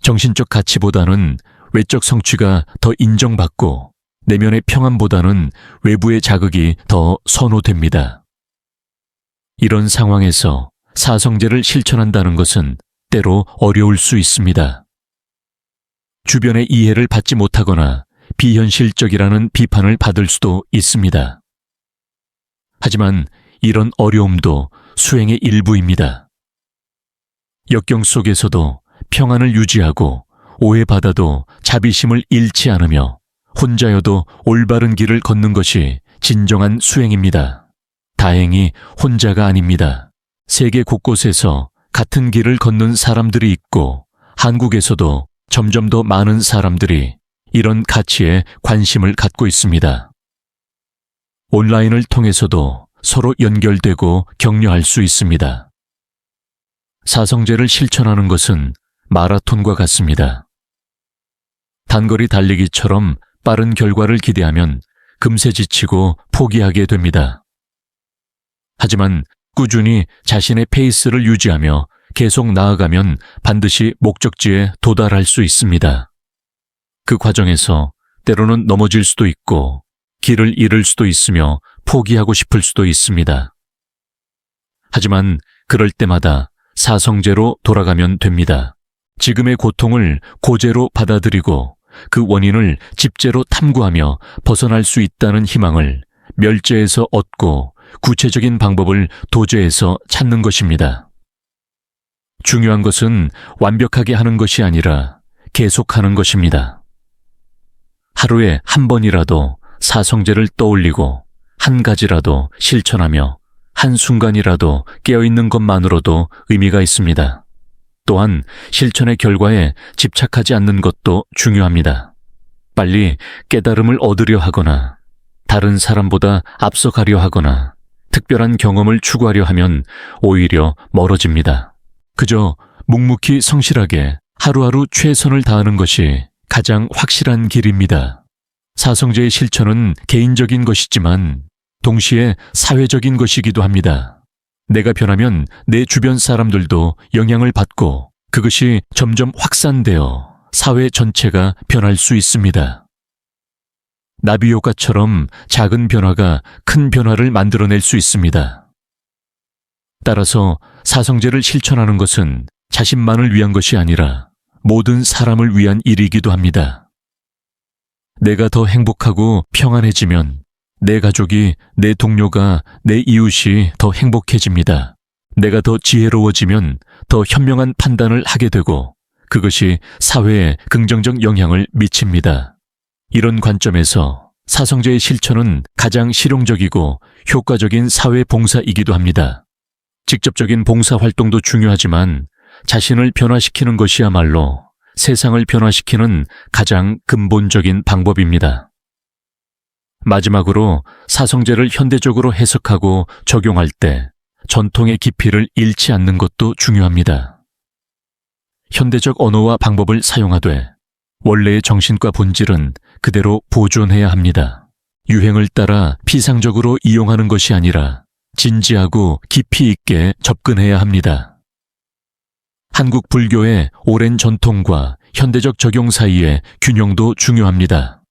[SPEAKER 1] 정신적 가치보다는 외적 성취가 더 인정받고 내면의 평안보다는 외부의 자극이 더 선호됩니다. 이런 상황에서 사성제를 실천한다는 것은 때로 어려울 수 있습니다. 주변의 이해를 받지 못하거나 비현실적이라는 비판을 받을 수도 있습니다. 하지만 이런 어려움도 수행의 일부입니다. 역경 속에서도 평안을 유지하고 오해받아도 자비심을 잃지 않으며 혼자여도 올바른 길을 걷는 것이 진정한 수행입니다. 다행히 혼자가 아닙니다. 세계 곳곳에서 같은 길을 걷는 사람들이 있고 한국에서도 점점 더 많은 사람들이 이런 가치에 관심을 갖고 있습니다. 온라인을 통해서도 서로 연결되고 격려할 수 있습니다. 사성제를 실천하는 것은 마라톤과 같습니다. 단거리 달리기처럼 빠른 결과를 기대하면 금세 지치고 포기하게 됩니다. 하지만 꾸준히 자신의 페이스를 유지하며 계속 나아가면 반드시 목적지에 도달할 수 있습니다. 그 과정에서 때로는 넘어질 수도 있고 길을 잃을 수도 있으며 포기하고 싶을 수도 있습니다. 하지만 그럴 때마다 사성제로 돌아가면 됩니다. 지금의 고통을 고제로 받아들이고 그 원인을 집제로 탐구하며 벗어날 수 있다는 희망을 멸제에서 얻고 구체적인 방법을 도제에서 찾는 것입니다. 중요한 것은 완벽하게 하는 것이 아니라 계속하는 것입니다. 하루에 한 번이라도 사성제를 떠올리고 한 가지라도 실천하며 한순간이라도 깨어있는 것만으로도 의미가 있습니다. 또한 실천의 결과에 집착하지 않는 것도 중요합니다. 빨리 깨달음을 얻으려 하거나 다른 사람보다 앞서가려 하거나 특별한 경험을 추구하려 하면 오히려 멀어집니다. 그저 묵묵히 성실하게 하루하루 최선을 다하는 것이 가장 확실한 길입니다. 사성제의 실천은 개인적인 것이지만 동시에 사회적인 것이기도 합니다. 내가 변하면 내 주변 사람들도 영향을 받고 그것이 점점 확산되어 사회 전체가 변할 수 있습니다. 나비 효과처럼 작은 변화가 큰 변화를 만들어낼 수 있습니다. 따라서 사성제를 실천하는 것은 자신만을 위한 것이 아니라 모든 사람을 위한 일이기도 합니다. 내가 더 행복하고 평안해지면 내 가족이, 내 동료가, 내 이웃이 더 행복해집니다. 내가 더 지혜로워지면 더 현명한 판단을 하게 되고 그것이 사회에 긍정적 영향을 미칩니다. 이런 관점에서 사성제의 실천은 가장 실용적이고 효과적인 사회 봉사이기도 합니다. 직접적인 봉사 활동도 중요하지만 자신을 변화시키는 것이야말로 세상을 변화시키는 가장 근본적인 방법입니다. 마지막으로 사성제를 현대적으로 해석하고 적용할 때 전통의 깊이를 잃지 않는 것도 중요합니다. 현대적 언어와 방법을 사용하되 원래의 정신과 본질은 그대로 보존해야 합니다. 유행을 따라 피상적으로 이용하는 것이 아니라 진지하고 깊이 있게 접근해야 합니다. 한국 불교의 오랜 전통과 현대적 적용 사이의 균형도 중요합니다.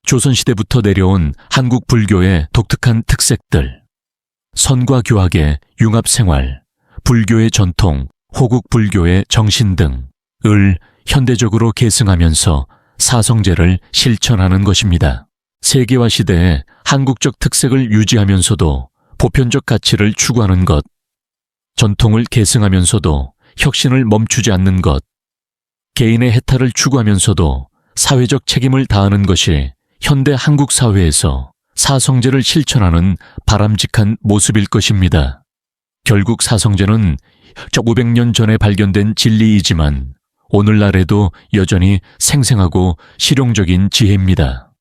[SPEAKER 1] 조선시대부터 내려온 한국 불교의 독특한 특색들, 선과 교학의 융합생활, 불교의 전통, 호국 불교의 정신 등을 현대적으로 계승하면서 사성제를 실천하는 것입니다. 세계화 시대에 한국적 특색을 유지하면서도 보편적 가치를 추구하는 것, 전통을 계승하면서도 혁신을 멈추지 않는 것, 개인의 해탈을 추구하면서도 사회적 책임을 다하는 것이 현대 한국 사회에서 사성제를 실천하는 바람직한 모습일 것입니다. 결국 사성제는 500년 전에 발견된 진리이지만 오늘날에도 여전히 생생하고 실용적인 지혜입니다.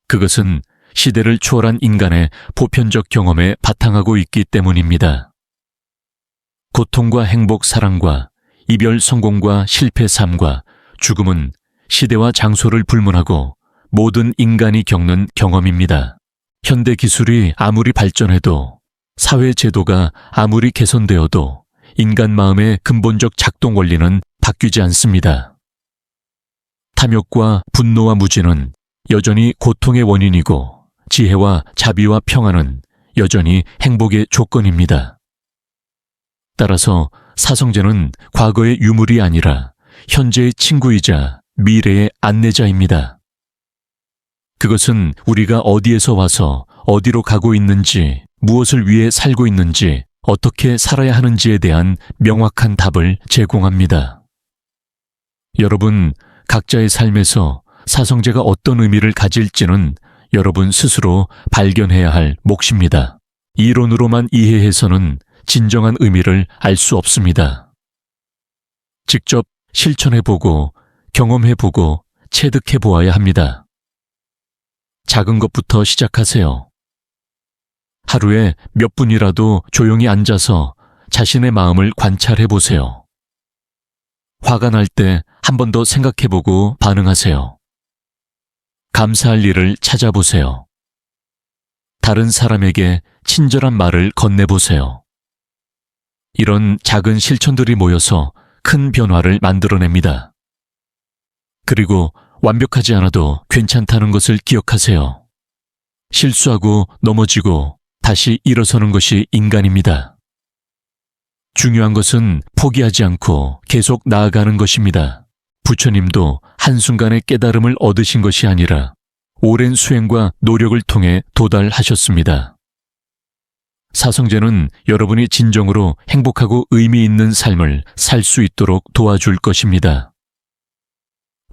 [SPEAKER 1] 그것은 시대를 초월한 인간의 보편적 경험에 바탕하고 있기 때문입니다. 고통과 행복, 사랑과 이별, 성공과 실패, 삶과 죽음은 시대와 장소를 불문하고 모든 인간이 겪는 경험입니다. 현대 기술이 아무리 발전해도 사회 제도가 아무리 개선되어도 인간 마음의 근본적 작동 원리는 바뀌지 않습니다. 탐욕과 분노와 무지는 여전히 고통의 원인이고 지혜와 자비와 평안은 여전히 행복의 조건입니다. 따라서 사성제는 과거의 유물이 아니라 현재의 친구이자 미래의 안내자입니다. 그것은 우리가 어디에서 와서 어디로 가고 있는지, 무엇을 위해 살고 있는지, 어떻게 살아야 하는지에 대한 명확한 답을 제공합니다. 여러분, 각자의 삶에서 사성제가 어떤 의미를 가질지는 여러분 스스로 발견해야 할 몫입니다. 이론으로만 이해해서는 진정한 의미를 알 수 없습니다. 직접 실천해보고 경험해보고 체득해보아야 합니다. 작은 것부터 시작하세요. 하루에 몇 분이라도 조용히 앉아서 자신의 마음을 관찰해보세요. 화가 날 때 한 번 더 생각해보고 반응하세요. 감사할 일을 찾아보세요. 다른 사람에게 친절한 말을 건네보세요. 이런 작은 실천들이 모여서 큰 변화를 만들어냅니다. 그리고 완벽하지 않아도 괜찮다는 것을 기억하세요. 실수하고 넘어지고 다시 일어서는 것이 인간입니다. 중요한 것은 포기하지 않고 계속 나아가는 것입니다. 부처님도 한순간의 깨달음을 얻으신 것이 아니라 오랜 수행과 노력을 통해 도달하셨습니다. 사성제는 여러분이 진정으로 행복하고 의미 있는 삶을 살 수 있도록 도와줄 것입니다.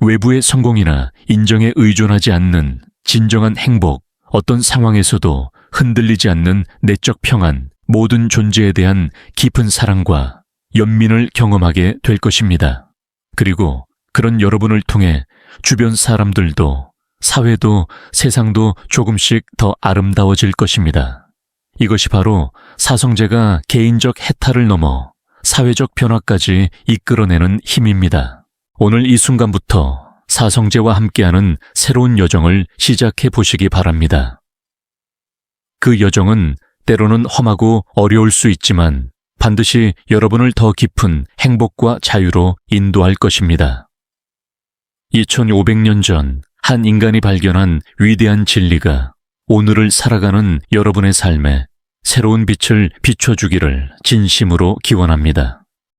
[SPEAKER 1] 외부의 성공이나 인정에 의존하지 않는 진정한 행복, 어떤 상황에서도 흔들리지 않는 내적 평안, 모든 존재에 대한 깊은 사랑과 연민을 경험하게 될 것입니다. 그리고 그런 여러분을 통해 주변 사람들도, 사회도, 세상도 조금씩 더 아름다워질 것입니다. 이것이 바로 사성제가 개인적 해탈을 넘어 사회적 변화까지 이끌어내는 힘입니다. 오늘 이 순간부터 사성제와 함께하는 새로운 여정을 시작해 보시기 바랍니다. 그 여정은 때로는 험하고 어려울 수 있지만 반드시 여러분을 더 깊은 행복과 자유로 인도할 것입니다. 2500년 전 한 인간이 발견한 위대한 진리가 오늘을 살아가는 여러분의 삶에 새로운 빛을 비춰주기를 진심으로 기원합니다.